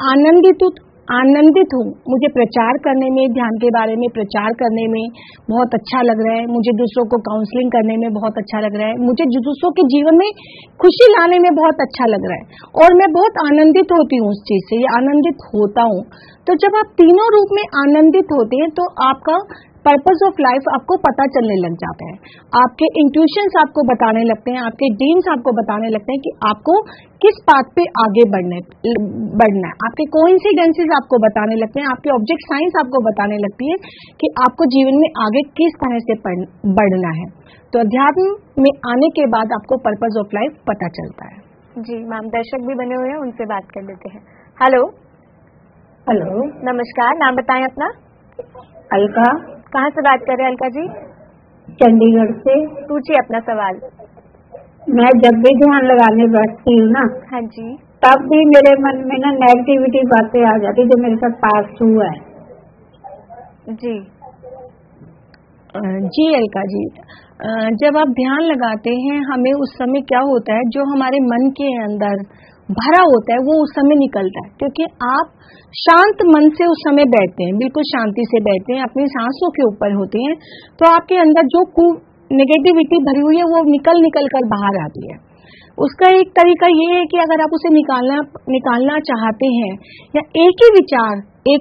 आनंदित हूँ, मुझे प्रचार करने में, ध्यान के बारे में प्रचार करने में बहुत अच्छा लग रहा है, मुझे दूसरों को काउंसलिंग करने में बहुत अच्छा लग रहा है, मुझे दूसरों के जीवन में खुशी लाने में बहुत अच्छा लग रहा है, और मैं बहुत आनंदित होती हूँ उस चीज से, ये आनंदित होता हूँ। तो जब आप तीनों रूप में आनंदित होते हैं तो आपका पर्पस ऑफ लाइफ आपको पता चलने लग जाता है, आपके इंट्यूशंस आपको बताने लगते हैं, आपके ड्रीम्स आपको बताने लगते हैं कि आपको किस पाथ पे आगे बढ़ना है, आपके कोइंसिडेंसेस आपको बताने लगते हैं, आपके ऑब्जेक्ट साइंस आपको बताने लगती है कि आपको जीवन में आगे किस तरह से बढ़ना है। तो अध्यात्म में आने के बाद आपको पर्पस ऑफ लाइफ पता चलता है। जी मैम, दर्शक भी बने हुए हैं, उनसे बात कर लेते हैं। हेलो नमस्कार, नाम बताएं अपना। अलका। कहाँ से बात कर रहे हैं अलका जी? चंडीगढ़ से। पूछिए अपना सवाल। मैं जब भी ध्यान लगाने बैठती हूँ ना, हाँ जी, तब भी मेरे मन में ना नेगेटिविटी बातें आ जाती जो मेरे साथ पास हुआ है। जी जी अलका जी, जब आप ध्यान लगाते हैं, हमें उस समय क्या होता है, जो हमारे मन के अंदर भरा होता है वो उस समय निकलता है, क्योंकि आप शांत मन से उस समय बैठते हैं, बिल्कुल शांति से बैठते हैं, अपनी सांसों के ऊपर होते हैं, तो आपके अंदर जो नेगेटिविटी भरी हुई है वो निकल कर बाहर आती है। उसका एक तरीका ये है कि अगर आप उसे निकालना चाहते हैं, या एक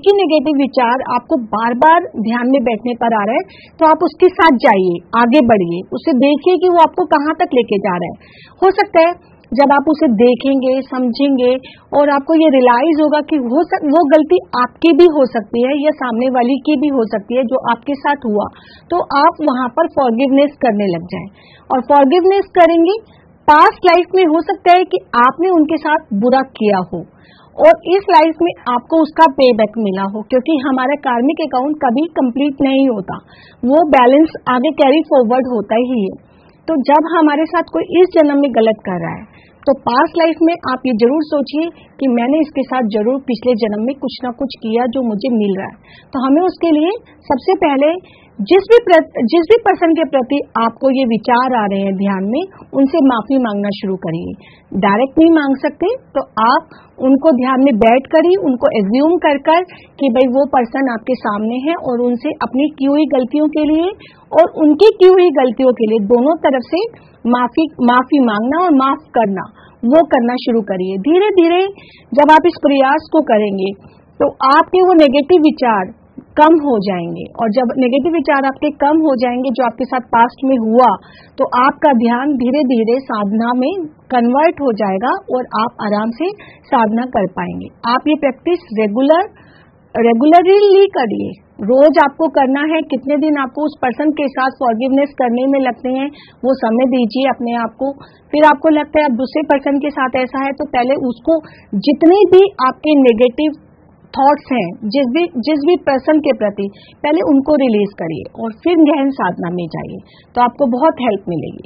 ही नेगेटिव विचार आपको बार बार ध्यान में बैठने पर आ रहा है, तो आप उसके साथ जाइए, आगे बढ़िए, उसे देखिए कि वो आपको कहाँ तक लेके जा रहा है। हो सकता है जब आप उसे देखेंगे, समझेंगे, और आपको ये रियलाइज होगा कि वो गलती आपकी भी हो सकती है या सामने वाली की भी हो सकती है जो आपके साथ हुआ, तो आप वहां पर फॉरगिवनेस करने लग जाएं। और फॉरगिवनेस करेंगे, पास्ट लाइफ में हो सकता है कि आपने उनके साथ बुरा किया हो और इस लाइफ में आपको उसका पे बैक मिला हो, क्योंकि हमारा कार्मिक अकाउंट कभी कंप्लीट नहीं होता, वो बैलेंस आगे कैरी फॉरवर्ड होता ही है। तो जब हमारे साथ कोई इस जन्म में गलत कर रहा है, तो पास्ट लाइफ में आप ये जरूर सोचिए कि मैंने इसके साथ जरूर पिछले जन्म में कुछ ना कुछ किया जो मुझे मिल रहा है। तो हमें उसके लिए सबसे पहले जिस भी पर्सन के प्रति आपको ये विचार आ रहे हैं ध्यान में, उनसे माफी मांगना शुरू करिए। डायरेक्ट नहीं मांग सकते तो आप उनको ध्यान में बैठ कर ही उनको एज्यूम कर कि भाई वो पर्सन आपके सामने है, और उनसे अपनी की हुई गलतियों के लिए और उनकी की हुई गलतियों के लिए दोनों तरफ से माफी मांगना और माफ करना, वो करना शुरू करिए। धीरे धीरे जब आप इस प्रयास को करेंगे तो आपके वो नेगेटिव विचार कम हो जाएंगे, और जब नेगेटिव विचार आपके कम हो जाएंगे जो आपके साथ पास्ट में हुआ, तो आपका ध्यान धीरे धीरे साधना में कन्वर्ट हो जाएगा और आप आराम से साधना कर पाएंगे। आप ये प्रैक्टिस रेगुलरली करिए, रोज आपको करना है। कितने दिन आपको उस पर्सन के साथ फॉरगिवनेस करने में लगते हैं, वो समय दीजिए अपने आप को। फिर आपको लगता है अब दूसरे पर्सन के साथ ऐसा है, तो पहले उसको जितने भी आपके नेगेटिव थॉट्स हैं जिस भी पर्सन के प्रति, पहले उनको रिलीज करिए और फिर गहन साधना में जाइए, तो आपको बहुत हेल्प मिलेगी।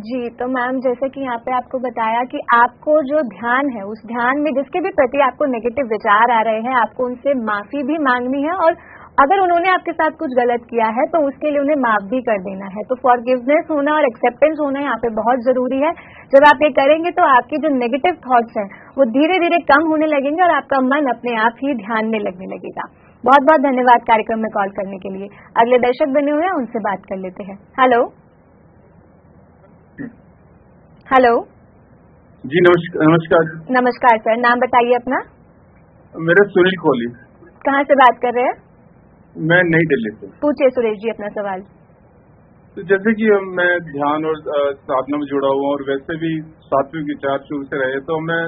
जी, तो मैम जैसे कि यहाँ पे आपको बताया कि आपको जो ध्यान है, उस ध्यान में जिसके भी प्रति आपको नेगेटिव विचार आ रहे हैं, आपको उनसे माफी भी मांगनी है और अगर उन्होंने आपके साथ कुछ गलत किया है तो उसके लिए उन्हें माफ भी कर देना है। तो फॉरगिवनेस होना और एक्सेप्टेंस होना यहाँ पे बहुत जरूरी है। जब आप ये करेंगे तो आपके जो नेगेटिव थॉट्स हैं वो धीरे धीरे कम होने लगेंगे और आपका मन अपने आप ही ध्यान में लगने लगेगा। बहुत बहुत धन्यवाद कार्यक्रम में कॉल करने के लिए। अगले दर्शक बने हुए हैं, उनसे बात कर लेते हैं। हेलो हेलो जी नमस्कार। नमस्कार सर, नाम बताइए अपना। मेरा सुनील कोहली। कहाँ से बात कर रहे हैं? मैं नई दिल्ली से। पूछिए सुरेश जी अपना सवाल। तो जैसे कि मैं ध्यान और साधना में जुड़ा हुआ और वैसे भी सात्विक विचार शुरू से रहे, तो मैं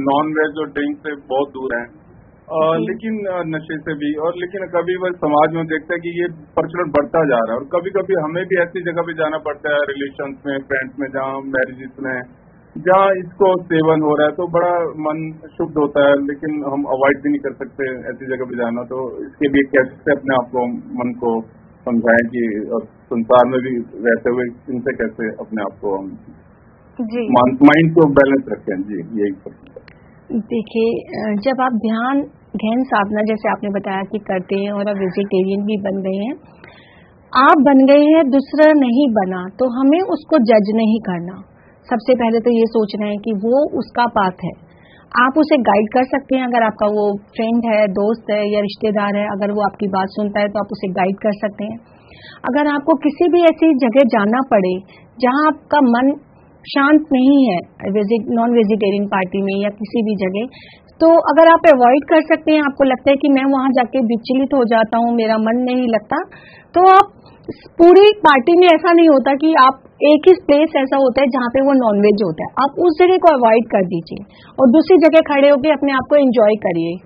नॉन वेज और ड्रिंक से बहुत दूर है, लेकिन नशे से भी। और लेकिन कभी बार समाज में देखता है कि ये प्रचलन बढ़ता जा रहा है और कभी कभी हमें भी ऐसी जगह पे जाना पड़ता है, रिलेशन में, फ्रेंड्स में, जहाँ मैरिजेस में, जहाँ इसको सेवन हो रहा है, तो बड़ा मन शुद्ध होता है, लेकिन हम अवॉइड भी नहीं कर सकते ऐसी जगह पे जाना। तो इसके लिए कैसे अपने आप को, मन को समझाएं कि और संसार में भी रहते हुए इनसे कैसे अपने आप को हम माइंड को बैलेंस रखें। जी यही। देखिए, जब आप ध्यान गहन साधना जैसे आपने बताया कि करते हैं और अब वेजिटेरियन भी बन गए हैं, आप बन गए हैं, दूसरा नहीं बना, तो हमें उसको जज नहीं करना। सबसे पहले तो ये सोचना है कि वो उसका पाथ है, आप उसे गाइड कर सकते हैं। अगर आपका वो फ्रेंड है, दोस्त है या रिश्तेदार है, अगर वो आपकी बात सुनता है तो आप उसे गाइड कर सकते हैं। अगर आपको किसी भी ऐसी जगह जाना पड़े जहां आपका मन शांत नहीं है, नॉन वेजिटेरियन पार्टी में या किसी भी जगह, तो अगर आप अवॉइड कर सकते हैं, आपको लगता है कि मैं वहां जाके विचलित हो जाता हूं, मेरा मन नहीं लगता, तो आप पूरी पार्टी में ऐसा नहीं होता कि आप एक ही प्लेस ऐसा होता है जहां पे वो नॉनवेज होता है, आप उस जगह को अवॉइड कर दीजिए और दूसरी जगह खड़े होकर अपने आप को एंजॉय करिए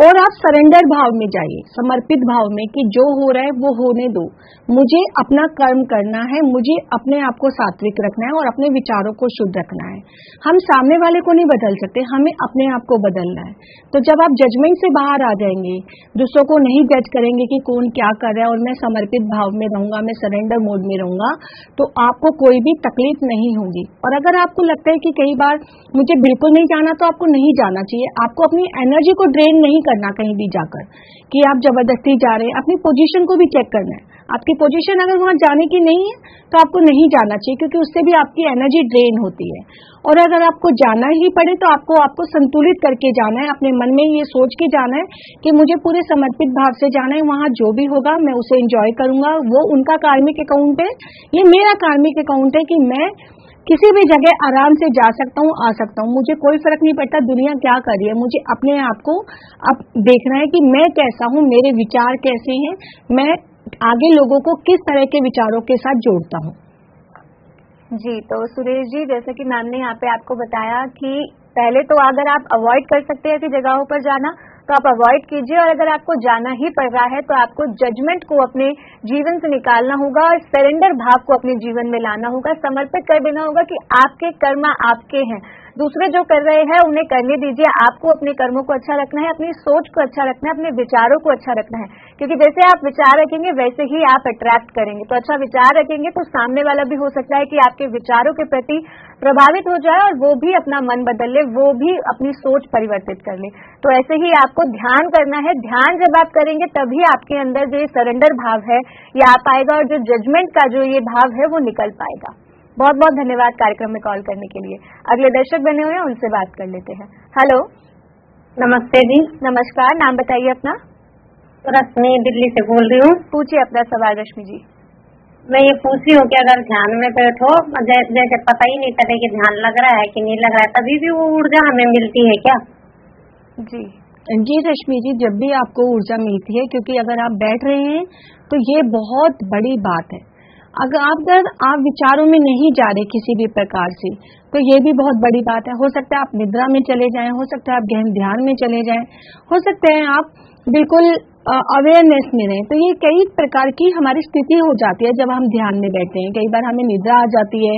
और आप सरेंडर भाव में जाइए, समर्पित भाव में कि जो हो रहा है वो होने दो, मुझे अपना कर्म करना है, मुझे अपने आप को सात्विक रखना है और अपने विचारों को शुद्ध रखना है। हम सामने वाले को नहीं बदल सकते, हमें अपने आप को बदलना है। तो जब आप जजमेंट से बाहर आ जाएंगे, दूसरों को नहीं जज करेंगे कि कौन क्या कर रहा है और मैं समर्पित भाव में रहूंगा, मैं सरेंडर मोड में रहूंगा, तो आपको कोई भी तकलीफ नहीं होगी। और अगर आपको लगता है कि कई बार मुझे बिल्कुल नहीं जाना, तो आपको नहीं जाना चाहिए। आपको अपनी एनर्जी को ड्रेन नहीं करना कहीं भी जाकर कि आप जबरदस्ती जा रहे हैं। अपनी पोजीशन को भी चेक करना है, आपकी पोजीशन अगर वहां जाने की नहीं है तो आपको नहीं जाना चाहिए, क्योंकि उससे भी आपकी एनर्जी ड्रेन होती है। और अगर आपको जाना ही पड़े तो आपको संतुलित करके जाना है, अपने मन में ये सोच के जाना है कि मुझे पूरे समर्पित भाव से जाना है, वहां जो भी होगा मैं उसे एंजॉय करूंगा। वो उनका कार्मिक अकाउंट है, ये मेरा कार्मिक अकाउंट है कि मैं किसी भी जगह आराम से जा सकता हूँ, आ सकता हूँ, मुझे कोई फर्क नहीं पड़ता दुनिया क्या कर रही है। मुझे अपने आप को अब देखना है कि मैं कैसा हूँ, मेरे विचार कैसे हैं, मैं आगे लोगों को किस तरह के विचारों के साथ जोड़ता हूँ। जी, तो सुरेश जी, जैसे कि मैम ने यहाँ पे आपको बताया कि पहले तो अगर आप अवॉइड कर सकते हैं ऐसी जगहों पर जाना तो आप अवॉइड कीजिए, और अगर आपको जाना ही पड़ रहा है तो आपको जजमेंट को अपने जीवन से निकालना होगा और सरेंडर भाव को अपने जीवन में लाना होगा, समर्पित कर देना होगा कि आपके कर्म आपके हैं, दूसरे जो कर रहे हैं उन्हें करने दीजिए। आपको अपने कर्मों को अच्छा रखना है, अपनी सोच को अच्छा रखना है, अपने विचारों को अच्छा रखना है, क्योंकि जैसे आप विचार रखेंगे वैसे ही आप अट्रैक्ट करेंगे। तो अच्छा विचार रखेंगे तो सामने वाला भी हो सकता है कि आपके विचारों के प्रति प्रभावित हो जाए और वो भी अपना मन बदल ले, वो भी अपनी सोच परिवर्तित कर ले। तो ऐसे ही आपको ध्यान करना है। ध्यान जब आप करेंगे तभी आपके अंदर जो सरेंडर भाव है ये आ पाएगा और जो जजमेंट का जो ये भाव है वो निकल पाएगा। बहुत बहुत धन्यवाद कार्यक्रम में कॉल करने के लिए। अगले दर्शक बने हुए हैं, उनसे बात कर लेते हैं। हेलो, नमस्ते जी। नमस्कार, नाम बताइए अपना। रश्मि दिल्ली से बोल रही हूँ। पूछिए अपना सवाल रश्मि जी। मैं ये पूछ रही हूँ कि अगर ध्यान में बैठो, जैसे पता ही नहीं चले कि ध्यान लग रहा है कि नहीं लग रहा है, तभी भी वो ऊर्जा हमें मिलती है क्या? जी रश्मि जी, जब भी आपको ऊर्जा मिलती है, क्योंकि अगर आप बैठ रहे हैं तो ये बहुत बड़ी बात है। अगर आप विचारों में नहीं जा रहे किसी भी प्रकार से, तो ये भी बहुत बड़ी बात है। हो सकता है आप निद्रा में चले जाएं, हो सकता है आप गहन ध्यान में चले जाएं, हो सकता है आप बिल्कुल अवेयरनेस में रहें। तो ये कई प्रकार की हमारी स्थिति हो जाती है जब हम ध्यान में बैठते हैं। कई बार हमें निद्रा आ जाती है,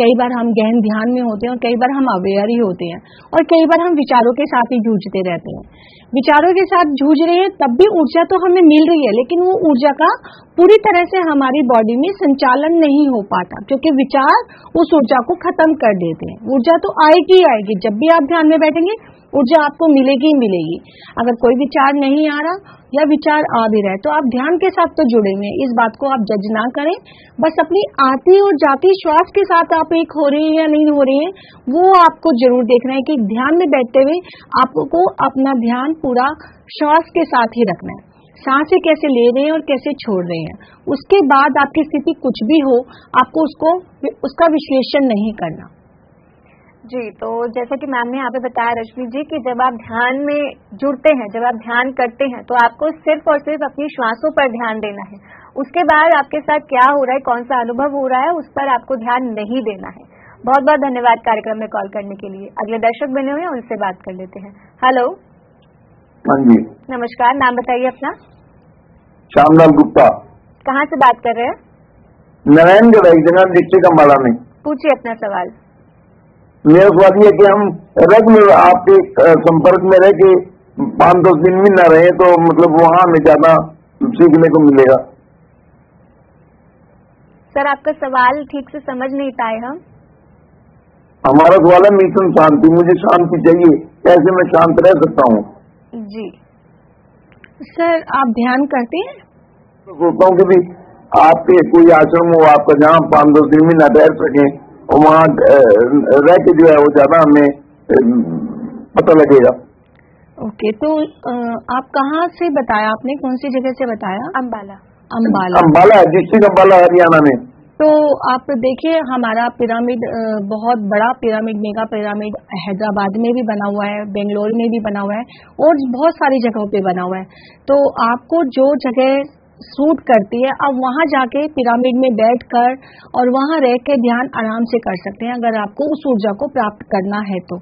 कई बार हम गहन ध्यान में होते हैं और कई बार हम अवेयर ही होते हैं, और कई बार हम विचारों के साथ ही जूझते रहते हैं। विचारों के साथ जूझ रहे हैं तब भी ऊर्जा तो हमें मिल रही है, लेकिन वो ऊर्जा का पूरी तरह से हमारी बॉडी में संचालन नहीं हो पाता, क्योंकि विचार उस ऊर्जा को खत्म कर देते हैं। ऊर्जा तो आएगी ही आएगी, जब भी आप ध्यान में बैठेंगे ऊर्जा आपको मिलेगी ही मिलेगी। अगर कोई विचार नहीं आ रहा या विचार आ भी रहा है तो आप ध्यान के साथ तो जुड़े हुए हैं, इस बात को आप जज ना करें। बस अपनी आती और जाती श्वास के साथ आप एक हो रही है या नहीं हो रही है, वो आपको जरूर देखना है कि ध्यान में बैठते हुए आपको अपना ध्यान पूरा श्वास के साथ ही रखना है। सांसें कैसे ले रहे हैं और कैसे छोड़ रहे हैं, उसके बाद आपकी स्थिति कुछ भी हो आपको उसका विश्लेषण नहीं करना। जी, तो जैसा कि मैम ने यहाँ पे बताया रश्मि जी कि जब आप ध्यान में जुड़ते हैं, जब आप ध्यान करते हैं तो आपको सिर्फ और सिर्फ अपनी श्वासों पर ध्यान देना है। उसके बाद आपके साथ क्या हो रहा है, कौन सा अनुभव हो रहा है, उस पर आपको ध्यान नहीं देना है। बहुत बहुत धन्यवाद कार्यक्रम में कॉल करने के लिए। अगले दर्शक बने हुए हैं, उनसे बात कर लेते हैं। हेलो। हाँ जी, नमस्कार, नाम बताइए अपना। श्यामलाल गुप्ता। कहाँ से बात कर रहे हैं? नारायणगढ़ डिस्ट्रिक्ट अम्बाला में। पूछिए अपना सवाल। मेरा सवाल ये कि हम रेगुलर आपके संपर्क में रह के 5-10 दिन भी न रहे तो मतलब वहाँ हमें ज्यादा सीखने को मिलेगा। सर आपका सवाल ठीक से समझ नहीं पाए हम। हमारा सवाल है मिशन शांति, मुझे शांति चाहिए, कैसे मैं शांत रह सकता हूँ? जी सर, आप ध्यान करते हैं? तो सोचता हूँ कि भी आपके कोई आश्रम हो आपका जहाँ 5-10 दिन भी न रह सके और वहाँ रह के जो है वो ज्यादा हमें पता लगेगा। ओके, तो आप कहाँ से बताया आपने, कौन सी जगह से बताया? अम्बाला। अम्बाला डिस्ट्रिक्ट अम्बाला हरियाणा में। तो आप देखिए हमारा पिरामिड बहुत बड़ा पिरामिड, मेगा पिरामिड हैदराबाद में भी बना हुआ है, बेंगलोर में भी बना हुआ है और बहुत सारी जगहों पे बना हुआ है। तो आपको जो जगह सूट करती है आप वहां जाके पिरामिड में बैठकर और वहां रह के ध्यान आराम से कर सकते हैं, अगर आपको उस ऊर्जा को प्राप्त करना है तो।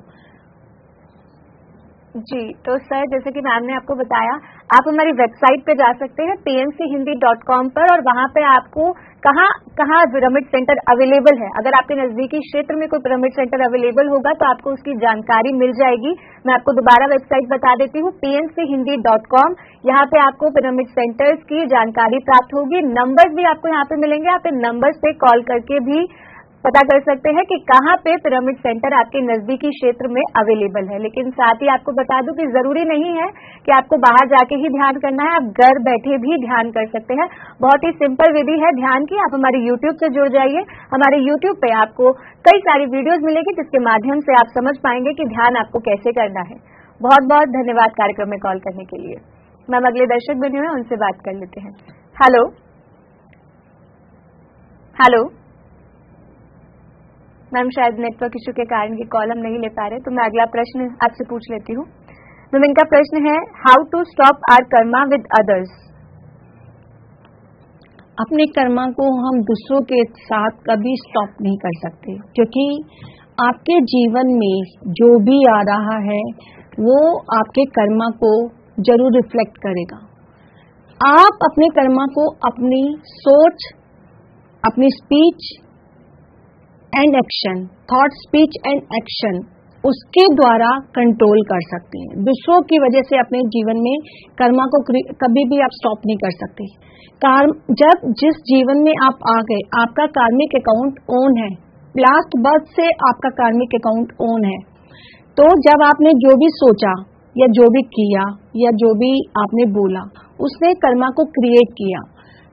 जी, तो सर जैसे कि मैम ने आपको बताया, आप हमारी वेबसाइट पे जा सकते हैं pmchindi.com पर, और वहां पे आपको कहाँ पिरामिड सेंटर अवेलेबल है। अगर आपके नजदीकी क्षेत्र में कोई पिरामिड सेंटर अवेलेबल होगा तो आपको उसकी जानकारी मिल जाएगी। मैं आपको दोबारा वेबसाइट बता देती हूँ, pmchindi.com। यहाँ पे आपको पिरामिड सेंटर्स की जानकारी प्राप्त होगी। नंबर्स भी आपको यहाँ पे मिलेंगे, आप इन नंबर्स पे कॉल करके भी पता कर सकते हैं कि कहाँ पे पिरामिड सेंटर आपके नजदीकी क्षेत्र में अवेलेबल है। लेकिन साथ ही आपको बता दूं कि जरूरी नहीं है कि आपको बाहर जाके ही ध्यान करना है, आप घर बैठे भी ध्यान कर सकते हैं। बहुत ही सिंपल विधि है ध्यान की। आप हमारे YouTube से जुड़ जाइए। हमारे YouTube पे आपको कई सारी वीडियोज मिलेगी जिसके माध्यम से आप समझ पाएंगे कि ध्यान आपको कैसे करना है। बहुत बहुत धन्यवाद कार्यक्रम में कॉल करने के लिए। मैम अगले दर्शक बने हुए हैं, उनसे बात कर लेते हैं। हेलो हेलो मैम, शायद नेटवर्क इशू के कारण ये कॉल हम नहीं ले पा रहे, तो मैं अगला प्रश्न आपसे पूछ लेती हूँ। मैम इनका प्रश्न है, how to stop our karma with others. अपने कर्मा को हम दूसरों के साथ कभी स्टॉप नहीं कर सकते, क्योंकि आपके जीवन में जो भी आ रहा है वो आपके कर्मा को जरूर रिफ्लेक्ट करेगा। आप अपने कर्मा को अपनी सोच, अपनी speech and action, thought, speech and action, उसके द्वारा कंट्रोल कर सकते हैं। दूसरों की वजह से अपने जीवन में कर्मा को कभी भी आप स्टॉप नहीं कर सकते। जब जिस जीवन में आप आ गए, आपका कार्मिक अकाउंट ऑन है, लास्ट बर्थ से आपका कार्मिक अकाउंट ऑन है। तो जब आपने जो भी सोचा या जो भी किया या जो भी आपने बोला, उसने कर्मा को क्रिएट किया।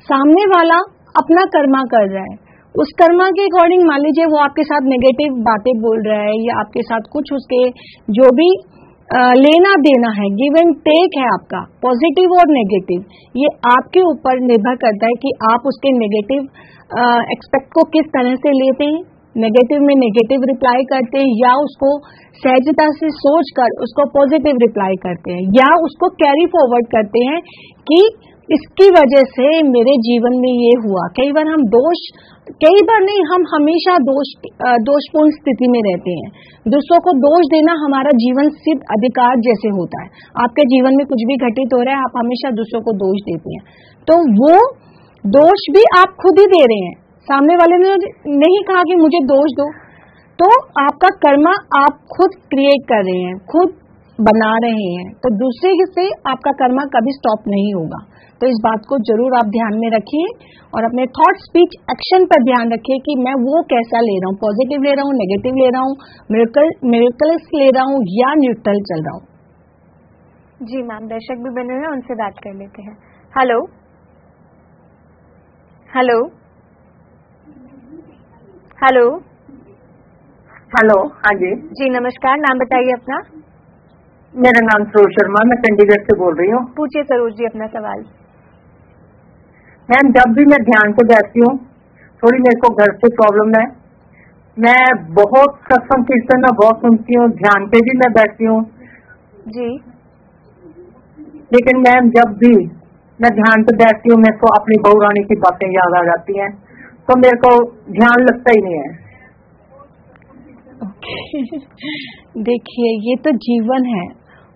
सामने वाला अपना कर्मा कर रहा है, उस कर्मा के अकॉर्डिंग मान लीजिए वो आपके साथ नेगेटिव बातें बोल रहा है या आपके साथ कुछ उसके जो भी लेना देना है, गिव एंड टेक है आपका, पॉजिटिव और नेगेटिव, ये आपके ऊपर निर्भर करता है कि आप उसके नेगेटिव एक्सपेक्ट को किस तरह से लेते हैं। नेगेटिव में नेगेटिव रिप्लाई करते हैं या उसको सहजता से सोचकर उसको पॉजिटिव रिप्लाई करते हैं या उसको कैरी फॉरवर्ड करते हैं कि इसकी वजह से मेरे जीवन में ये हुआ। कई बार हम कई बार नहीं, हम हमेशा दोषपूर्ण स्थिति में रहते हैं। दूसरों को दोष देना हमारा जीवन सिद्ध अधिकार जैसे होता है। आपके जीवन में कुछ भी घटित हो रहा है, आप हमेशा दूसरों को दोष देते हैं, तो वो दोष भी आप खुद ही दे रहे हैं। सामने वाले ने नहीं कहा कि मुझे दोष दो, तो आपका कर्मा आप खुद क्रिएट कर रहे हैं, खुद बना रहे हैं, तो दूसरे से आपका कर्मा कभी स्टॉप नहीं होगा। तो इस बात को जरूर आप ध्यान में रखिए और अपने थॉट, स्पीच, एक्शन पर ध्यान रखिए कि मैं वो कैसा ले रहा हूँ, पॉजिटिव ले रहा हूँ, नेगेटिव ले रहा हूँ, मिरेकल्स ले रहा हूँ या न्यूट्रल चल रहा हूँ। जी मैम, दर्शक भी बने हुए हैं, उनसे बात कर लेते हैं। हेलो हेलो हेलो हेलो, हाँ जी। जी नमस्कार, नाम बताइए अपना। मेरा नाम सरोज शर्मा, मैं चंडीगढ़ से बोल रही हूँ। पूछिए सरोज जी अपना सवाल। मैम, जब भी मैं ध्यान पे बैठती हूँ, थोड़ी मेरे को घर से प्रॉब्लम है। मैं बहुत सत्संग कीर्तन में बहुत सुनती हूँ, ध्यान पे भी मैं बैठती हूँ जी, लेकिन मैम जब भी मैं ध्यान पे बैठती हूँ मेरे को अपनी बहू रानी की बातें याद आ जाती हैं, तो मेरे को ध्यान लगता ही नहीं है। देखिए, ये तो जीवन है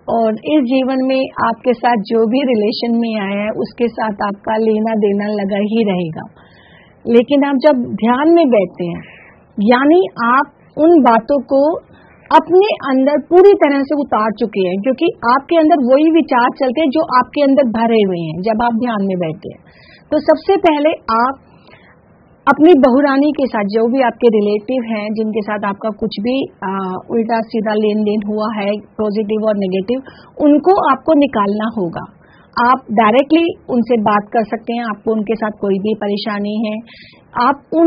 और इस जीवन में आपके साथ जो भी रिलेशन में आया है उसके साथ आपका लेना देना लगा ही रहेगा। लेकिन आप जब ध्यान में बैठते हैं, यानी आप उन बातों को अपने अंदर पूरी तरह से उतार चुके हैं, क्योंकि आपके अंदर वही विचार चलते हैं जो आपके अंदर भरे हुए हैं जब आप ध्यान में बैठते हैं। तो सबसे पहले आप अपनी बहुरानी के साथ, जो भी आपके रिलेटिव हैं जिनके साथ आपका कुछ भी उल्टा सीधा लेन देन हुआ है, पॉजिटिव और नेगेटिव, उनको आपको निकालना होगा। आप डायरेक्टली उनसे बात कर सकते हैं, आपको उनके साथ कोई भी परेशानी है, आप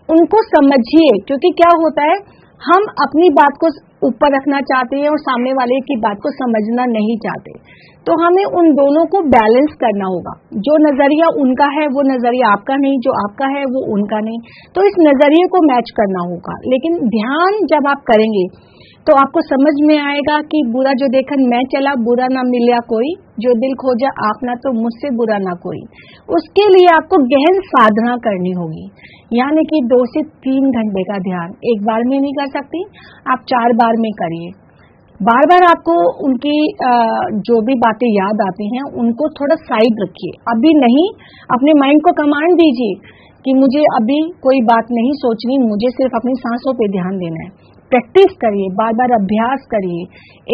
उनको समझिए, क्योंकि क्या होता है, हम अपनी बात को ऊपर रखना चाहते हैं और सामने वाले की बात को समझना नहीं चाहते। तो हमें उन दोनों को बैलेंस करना होगा। जो नजरिया उनका है वो नजरिया आपका नहीं, जो आपका है वो उनका नहीं, तो इस नजरिए को मैच करना होगा। लेकिन ध्यान जब आप करेंगे तो आपको समझ में आएगा कि बुरा जो देखन मैं चला, बुरा ना मिला कोई, जो दिल खोजा आपना तो मुझसे बुरा ना कोई। उसके लिए आपको गहन साधना करनी होगी, यानी कि 2 से 3 घंटे का ध्यान एक बार में नहीं कर सकती, आप 4 बार में करिए। बार बार आपको उनकी जो भी बातें याद आती हैं उनको थोड़ा साइड रखिए, अभी नहीं, अपने माइंड को कमांड दीजिए कि मुझे अभी कोई बात नहीं सोचनी, मुझे सिर्फ अपनी सांसों पे ध्यान देना है। प्रैक्टिस करिए, बार बार अभ्यास करिए,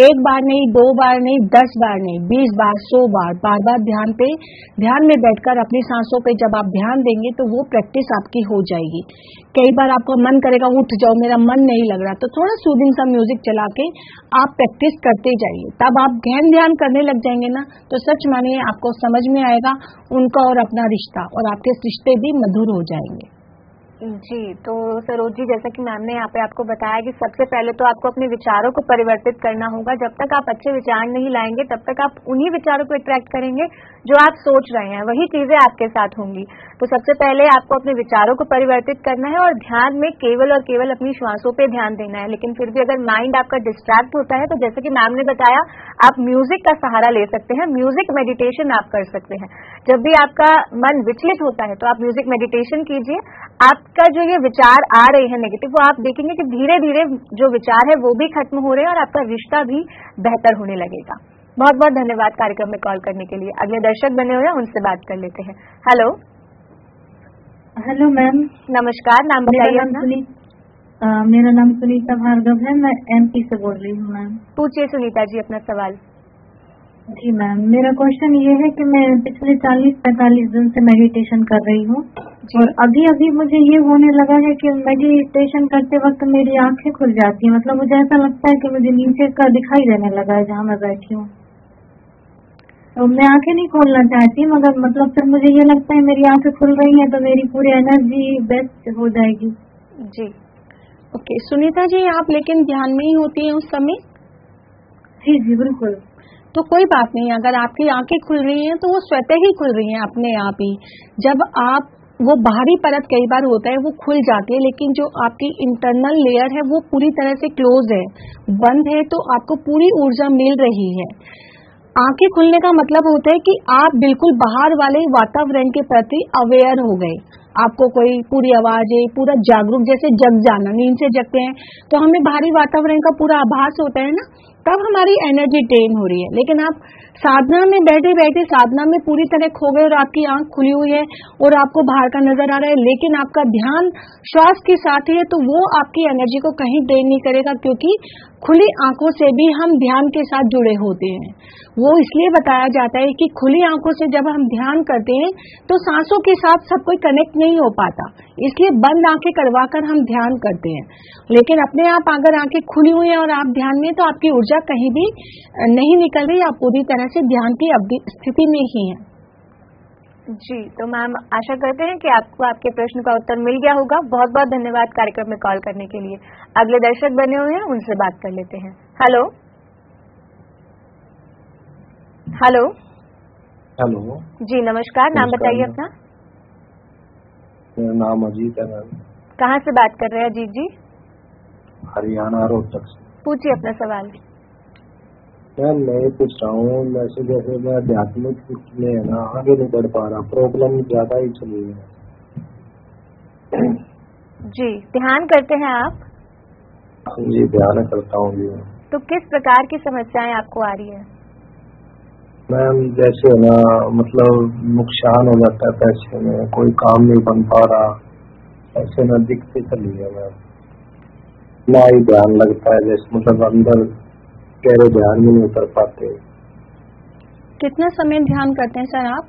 1 बार नहीं, 2 बार नहीं, 10 बार नहीं, 20 बार, 100 बार, बार बार ध्यान में बैठकर अपनी सांसों पे जब आप ध्यान देंगे तो वो प्रैक्टिस आपकी हो जाएगी। कई बार आपका मन करेगा उठ जाओ, मेरा मन नहीं लग रहा, तो थोड़ा सूदिंग सा म्यूजिक चला के आप प्रैक्टिस करते जाइए। तब आप गहन ध्यान करने लग जाएंगे ना, तो सच मानिए आपको समझ में आएगा उनका और अपना रिश्ता, और आपके रिश्ते भी मधुर हो जाएंगे। जी, तो सरोज जी, जैसा कि मैम ने यहाँ पे आपको बताया कि सबसे पहले तो आपको अपने विचारों को परिवर्तित करना होगा। जब तक आप अच्छे विचार नहीं लाएंगे तब तक आप उन्हीं विचारों को अट्रैक्ट करेंगे जो आप सोच रहे हैं, वही चीजें आपके साथ होंगी। तो सबसे पहले आपको अपने विचारों को परिवर्तित करना है और ध्यान में केवल और केवल अपनी श्वासों पे ध्यान देना है। लेकिन फिर भी अगर माइंड आपका डिस्ट्रैक्ट होता है तो जैसे कि मैम ने बताया, आप म्यूजिक का सहारा ले सकते हैं, म्यूजिक मेडिटेशन आप कर सकते हैं। जब भी आपका मन विचलित होता है तो आप म्यूजिक मेडिटेशन कीजिए। आपका जो ये विचार आ रहे हैं नेगेटिव, वो आप देखेंगे कि धीरे धीरे जो विचार है वो भी खत्म हो रहे हैं और आपका रिश्ता भी बेहतर होने लगेगा। बहुत बहुत धन्यवाद कार्यक्रम में कॉल करने के लिए। अगले दर्शक बने हुए हैं, उनसे बात कर लेते हैं। हेलो हेलो मैम, नमस्कार, नाम बताइए अपना। मेरा नाम सुनीता भार्गव है, मैं एमपी से बोल रही हूँ मैम। पूछिए सुनीता जी अपना सवाल। जी मैम, मेरा क्वेश्चन ये है कि मैं पिछले 40-45 दिन से मेडिटेशन कर रही हूँ और अभी अभी मुझे ये होने लगा है कि मेडिटेशन करते वक्त मेरी आंखें खुल जाती हैं। मतलब मुझे ऐसा लगता है कि मुझे नीचे का दिखाई देने लगा है जहाँ मैं बैठी हूँ। तो मैं आंखें नहीं खोलना चाहती, मगर मतलब फिर मुझे ये लगता है मेरी आंखें खुल रही हैं तो मेरी पूरी एनर्जी बेस्ट हो जाएगी। जी ओके सुनीता जी, आप लेकिन ध्यान में ही होती हैं उस समय? जी जी बिल्कुल। तो कोई बात नहीं, अगर आपकी आंखें खुल रही हैं तो वो स्वतः ही खुल रही हैं अपने आप ही। जब आप वो बाहरी परत कई बार होता है वो खुल जाती है, लेकिन जो आपकी इंटरनल लेयर है वो पूरी तरह से क्लोज है, बंद है, तो आपको पूरी ऊर्जा मिल रही है। आंखें खुलने का मतलब होता है कि आप बिल्कुल बाहर वाले वातावरण के प्रति अवेयर हो गए। आपको कोई पूरी आवाजें, पूरा जागरूक, जैसे जग जाना, नींद से जगते हैं तो हमें बाहरी वातावरण का पूरा आभास होता है ना, तब हमारी एनर्जी ड्रेन हो रही है। लेकिन आप साधना में बैठे बैठे साधना में पूरी तरह खो गए और आपकी आंख खुली हुई है और आपको बाहर का नजर आ रहा है, लेकिन आपका ध्यान श्वास के साथ ही है, तो वो आपकी एनर्जी को कहीं ड्रेन नहीं करेगा, क्योंकि खुली आंखों से भी हम ध्यान के साथ जुड़े होते हैं। वो इसलिए बताया जाता है कि खुली आंखों से जब हम ध्यान करते हैं तो सांसों के साथ सब कोई कनेक्ट नहीं हो पाता, इसलिए बंद आंखें करवाकर हम ध्यान करते हैं। लेकिन अपने आप अगर आंखें खुली हुई हैं और आप ध्यान में, तो आपकी ऊर्जा कहीं भी नहीं निकल रही, आप पूरी तरह से ध्यान की स्थिति में ही हैं। जी, तो मैम आशा करते हैं कि आपको आपके प्रश्न का उत्तर मिल गया होगा। बहुत बहुत धन्यवाद कार्यक्रम में कॉल करने के लिए। अगले दर्शक बने हुए हैं, उनसे बात कर लेते हैं। हेलो हेलो हेलो जी नमस्कार, नाम बताइए अपना। मेरा नाम अजीत है मैम। कहाँ से बात कर रहे हैं अजीत जी? हरियाणा रोहतक से। पूछिए अपना सवाल। मैम मैं ये पूछ रहा हूँ, जैसे मैं आध्यात्मिक में है ना आगे नहीं बढ़ पा रहा, प्रॉब्लम ज्यादा ही चली है। जी, ध्यान करते हैं आप? जी ध्यान करता हूँ जी। तो किस प्रकार की समस्याएं आपको आ रही है? मैम जैसे ना मतलब नुकसान हो जाता है पैसे में, कोई काम नहीं बन पा रहा, ऐसे ना दिखते चली है मैम। ना ही ध्यान लगता है, जैसे मतलब अंदर गहरे ध्यान में नहीं उतर पाते। कितना समय ध्यान करते हैं सर आप?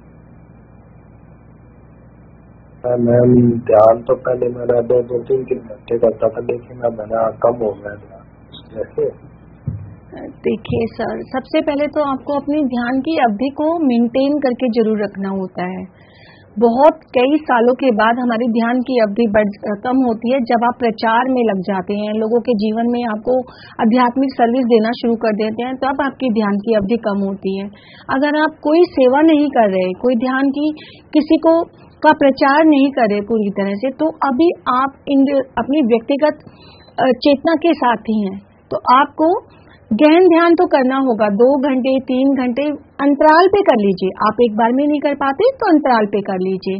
मैम ध्यान तो पहले मेरा 2-3 घंटे करता था, लेकिन अब मेरा कम हो गया जैसे। देखिए सर, सबसे पहले तो आपको अपनी ध्यान की अवधि को मेंटेन करके जरूर रखना होता है। बहुत कई सालों के बाद हमारी ध्यान की अवधि कम होती है जब आप प्रचार में लग जाते हैं, लोगों के जीवन में आपको आध्यात्मिक सर्विस देना शुरू कर देते हैं, तब आपकी ध्यान की अवधि कम होती है। अगर आप कोई सेवा नहीं कर रहे, कोई ध्यान की किसी को का प्रचार नहीं कर रहे पूरी तरह से, तो अभी आप अपनी व्यक्तिगत चेतना के साथ ही हैं। तो आपको गहन ध्यान तो करना होगा, 2 घंटे 3 घंटे अंतराल पे कर लीजिए। आप एक बार में नहीं कर पाते तो अंतराल पे कर लीजिए।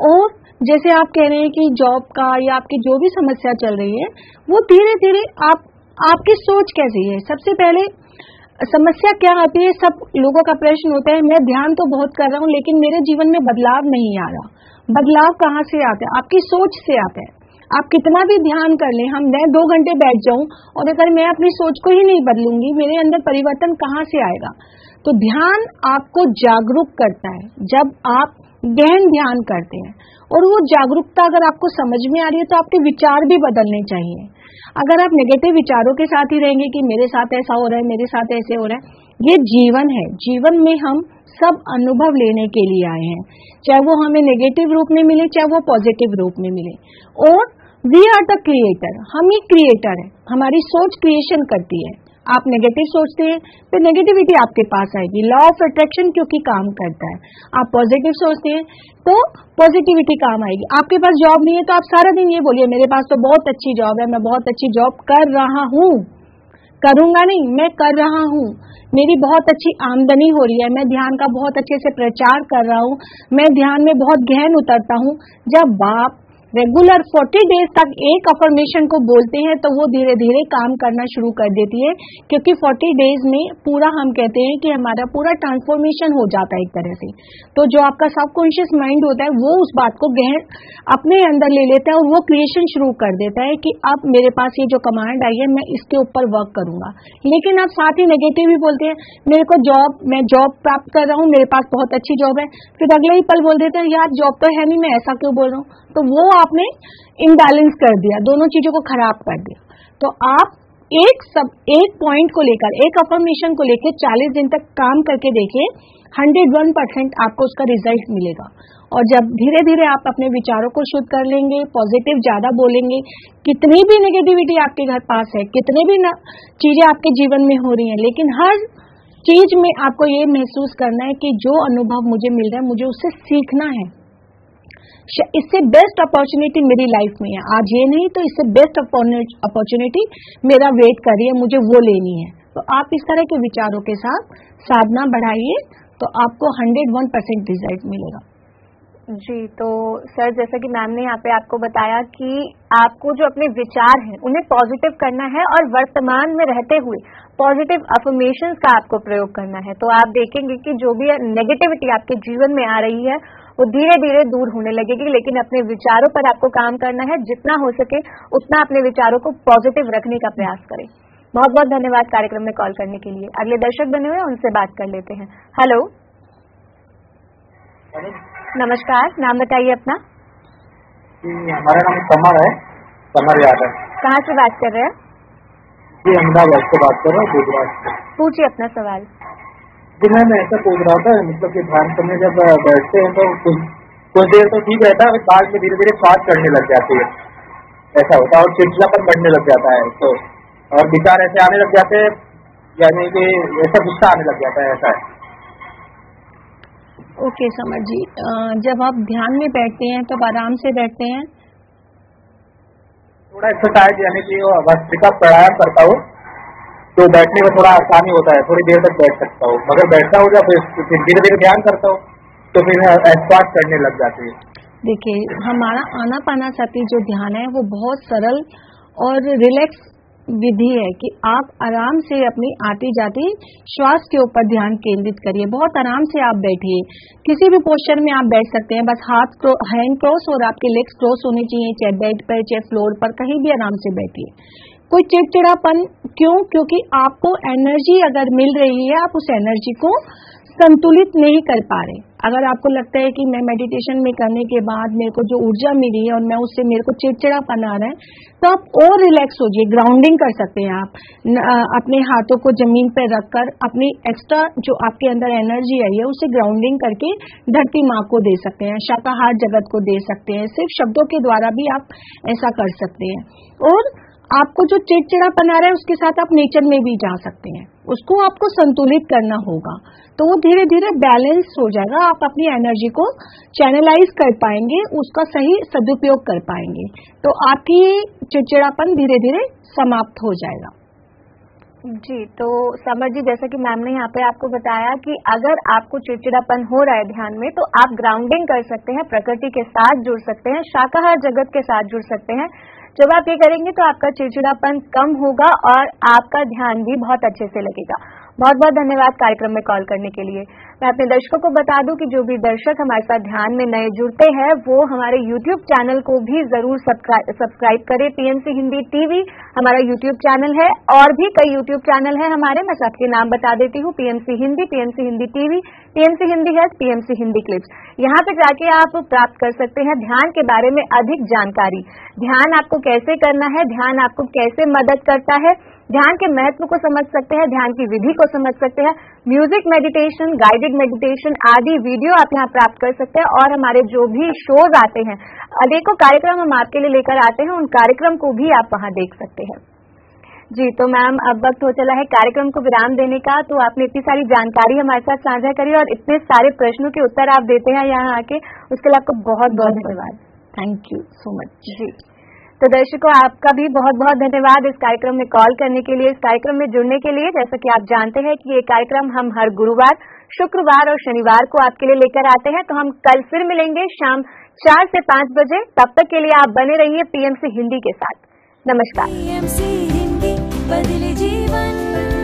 और जैसे आप कह रहे हैं कि जॉब का या आपकी जो भी समस्या चल रही है, वो धीरे धीरे आपकी सोच कैसी है। सबसे पहले समस्या क्या आती है, सब लोगों का प्रश्न होता है, मैं ध्यान तो बहुत कर रहा हूँ लेकिन मेरे जीवन में बदलाव नहीं आ रहा। बदलाव कहाँ से आता है? आपकी सोच से आता है। आप कितना भी ध्यान कर लें, मैं 2 घंटे बैठ जाऊं और अगर मैं अपनी सोच को ही नहीं बदलूंगी, मेरे अंदर परिवर्तन कहाँ से आएगा? तो ध्यान आपको जागरूक करता है जब आप गहन ध्यान करते हैं, और वो जागरूकता अगर आपको समझ में आ रही है तो आपके विचार भी बदलने चाहिए। अगर आप नेगेटिव विचारों के साथ ही रहेंगे कि मेरे साथ ऐसा हो रहा है, मेरे साथ ऐसे हो रहा है, ये जीवन है। जीवन में हम सब अनुभव लेने के लिए आए हैं, चाहे वो हमें नेगेटिव रूप में मिले, चाहे वो पॉजिटिव रूप में मिले। और वी आर द क्रिएटर, हम ही क्रिएटर है। हमारी सोच क्रिएशन करती है। आप नेगेटिव सोचते हैं तो नेगेटिविटी आपके पास आएगी, लॉ ऑफ अट्रैक्शन क्योंकि काम करता है। आप पॉजिटिव सोचते हैं तो पॉजिटिविटी काम आएगी। आपके पास जॉब नहीं है तो आप सारा दिन ये बोलिए, मेरे पास तो बहुत अच्छी जॉब है, मैं बहुत अच्छी जॉब कर रहा हूँ, करूंगा नहीं, मैं कर रहा हूँ, मेरी बहुत अच्छी आमदनी हो रही है, मैं ध्यान का बहुत अच्छे से प्रचार कर रहा हूँ, मैं ध्यान में बहुत गहन उतरता हूँ। जब आप रेगुलर 40 डेज तक एक अफर्मेशन को बोलते हैं तो वो धीरे धीरे काम करना शुरू कर देती है, क्योंकि 40 डेज में पूरा हम कहते हैं कि हमारा पूरा ट्रांसफॉर्मेशन हो जाता है एक तरह से। तो जो आपका सबकॉन्शियस माइंड होता है वो उस बात को गहन अपने अंदर ले लेता है और वो क्रिएशन शुरू कर देता है कि अब मेरे पास ये जो कमांड आई है मैं इसके ऊपर वर्क करूंगा। लेकिन आप साथ ही नेगेटिव ही बोलते हैं, मेरे को मैं जॉब प्राप्त कर रहा हूँ, मेरे पास बहुत अच्छी जॉब है, फिर अगले ही पल बोल देते हैं यार जॉब तो है नहीं, मैं ऐसा क्यों बोल रहा हूँ। तो वो आपने इम्बैलेंस कर दिया, दोनों चीजों को खराब कर दिया। तो आप एक पॉइंट को लेकर, एक अफर्मेशन को लेकर 40 दिन तक काम करके देखिए, 101% आपको उसका रिजल्ट मिलेगा। और जब धीरे धीरे आप अपने विचारों को शुद्ध कर लेंगे, पॉजिटिव ज्यादा बोलेंगे, कितनी भी नेगेटिविटी आपके घर पास है, कितने भी चीजें आपके जीवन में हो रही हैं, लेकिन हर चीज में आपको ये महसूस करना है कि जो अनुभव मुझे मिल रहा है मुझे उससे सीखना है, इससे बेस्ट अपॉर्चुनिटी मेरी लाइफ में है। आज ये नहीं तो इससे बेस्ट अपॉर्चुनिटी मेरा वेट कर रही है, मुझे वो लेनी है। तो आप इस तरह के विचारों के साथ साधना बढ़ाइए तो आपको 101% रिजल्ट मिलेगा। जी, तो सर जैसा कि मैम ने यहाँ पे आपको बताया कि आपको जो अपने विचार हैं उन्हें पॉजिटिव करना है और वर्तमान में रहते हुए पॉजिटिव अफर्मेशंस का आपको प्रयोग करना है। तो आप देखेंगे कि जो भी नेगेटिविटी आपके जीवन में आ रही है वो धीरे धीरे दूर होने लगेगी, लेकिन अपने विचारों पर आपको काम करना है। जितना हो सके उतना अपने विचारों को पॉजिटिव रखने का प्रयास करें। बहुत बहुत धन्यवाद कार्यक्रम में कॉल करने के लिए। अगले दर्शक बने हुए उनसे बात कर लेते हैं। हेलो, नमस्कार, नाम बताइए अपना। हमारा नाम कमर है, कमर यादव। कहाँ से बात कर रहे हैं? जी, अहमदाबाद से बात कर रहा हूँ, गुजरात से। पूछिए अपना सवाल। जी, मैं ऐसा पूछ रहा था, मतलब कि ध्यान करने जब बैठते हैं तो कुछ देर तो ठीक रहता है, बाद में धीरे धीरे श्वास चढ़ने लग जाती है, ऐसा होता है, और चिड़चिड़ापन बढ़ने लग जाता है, तो और विचार ऐसे आने लग जाते हैं, यानी कि ऐसा गुस्सा आने लग जाता है, ऐसा है। ओके समर जी, जब आप ध्यान में बैठते हैं तब आराम से बैठते हैं? थोड़ा एक्सरसाइज यानी कि भस्त्रिका प्राणायाम करता हूँ तो बैठने में थोड़ा आसानी होता है, थोड़ी देर तक बैठ सकता हूँ, मगर बैठना हो जाए फिर धीरे धीरे ध्यान करता हूँ तो फिर श्वास चढ़ने लग जाती है। देखिए, हमारा आनापानासती जो ध्यान है वो बहुत सरल और रिलैक्स विधि है कि आप आराम से अपनी आती जाती श्वास के ऊपर ध्यान केंद्रित करिए। बहुत आराम से आप बैठिए, किसी भी पोस्चर में आप बैठ सकते हैं, बस हैंड क्रॉस और आपके लेग्स क्रॉस होने चाहिए, चाहे बेड पर चाहे फ्लोर पर, कहीं भी आराम से बैठिए। कोई चिड़चिड़ापन क्यों? क्योंकि आपको एनर्जी अगर मिल रही है, आप उस एनर्जी को संतुलित नहीं कर पा रहे। अगर आपको लगता है कि मैं मेडिटेशन में करने के बाद मेरे को जो ऊर्जा मिली है और मैं उससे मेरे को चिड़चिड़ापन आ रहा है, तो आप और रिलैक्स हो जाइए। ग्राउंडिंग कर सकते हैं आप, अपने हाथों को जमीन पर रखकर अपनी एक्स्ट्रा जो आपके अंदर एनर्जी आई है उसे ग्राउंडिंग करके धरती माँ को दे सकते हैं, शाकाहार जगत को दे सकते हैं। सिर्फ शब्दों के द्वारा भी आप ऐसा कर सकते हैं। और आपको जो चिड़चिड़ापन आ रहा है उसके साथ आप नेचर में भी जा सकते हैं, उसको आपको संतुलित करना होगा, तो वो धीरे धीरे बैलेंस हो जाएगा। आप अपनी एनर्जी को चैनलाइज कर पाएंगे, उसका सही सदुपयोग कर पाएंगे, तो आपकी चिड़चिड़ापन धीरे धीरे समाप्त हो जाएगा। जी, तो समर जी, जैसा कि मैम ने यहाँ पे आपको बताया कि अगर आपको चिड़चिड़ापन हो रहा है ध्यान में, तो आप ग्राउंडिंग कर सकते हैं, प्रकृति के साथ जुड़ सकते हैं, शाकाहार जगत के साथ जुड़ सकते हैं। जब आप ये करेंगे तो आपका चिड़चिड़ापन कम होगा और आपका ध्यान भी बहुत अच्छे से लगेगा। बहुत बहुत धन्यवाद कार्यक्रम में कॉल करने के लिए। मैं अपने दर्शकों को बता दूं कि जो भी दर्शक हमारे साथ ध्यान में नए जुड़ते हैं वो हमारे YouTube चैनल को भी जरूर सब्सक्राइब करें। PMC हिंदी TV हमारा YouTube चैनल है, और भी कई YouTube चैनल है हमारे, मैं सबके नाम बता देती हूँ। PMC Hindi, PMC Hindi TV, PMC Hindi health, PMC Hindi clips. यहाँ पे जाके आप प्राप्त कर सकते हैं ध्यान के बारे में अधिक जानकारी। ध्यान आपको कैसे करना है, ध्यान आपको कैसे मदद करता है, ध्यान के महत्व को समझ सकते हैं, ध्यान की विधि को समझ सकते हैं, म्यूजिक मेडिटेशन, गाइडेड मेडिटेशन आदि वीडियो आप यहाँ प्राप्त कर सकते हैं। और हमारे जो भी शोज आते हैं, अनेकों कार्यक्रम हम आपके लिए लेकर आते हैं, उन कार्यक्रम को भी आप वहाँ देख सकते हैं। जी, तो मैम अब वक्त हो चला है कार्यक्रम को विराम देने का। तो आपने इतनी सारी जानकारी हमारे साथ साझा करी और इतने सारे प्रश्नों के उत्तर आप देते हैं यहाँ आके, उसके लिए आपको बहुत बहुत धन्यवाद। Thank you so much. जी, तो दर्शकों आपका भी बहुत बहुत धन्यवाद इस कार्यक्रम में कॉल करने के लिए, इस कार्यक्रम में जुड़ने के लिए। जैसा कि आप जानते हैं कि ये कार्यक्रम हम हर गुरुवार, शुक्रवार और शनिवार को आपके लिए लेकर आते हैं। तो हम कल फिर मिलेंगे शाम 4 से 5 बजे। तब तक के लिए आप बने रहिए PMC हिंदी के साथ। नमस्कार। PMC हिंदी बदले जीवन।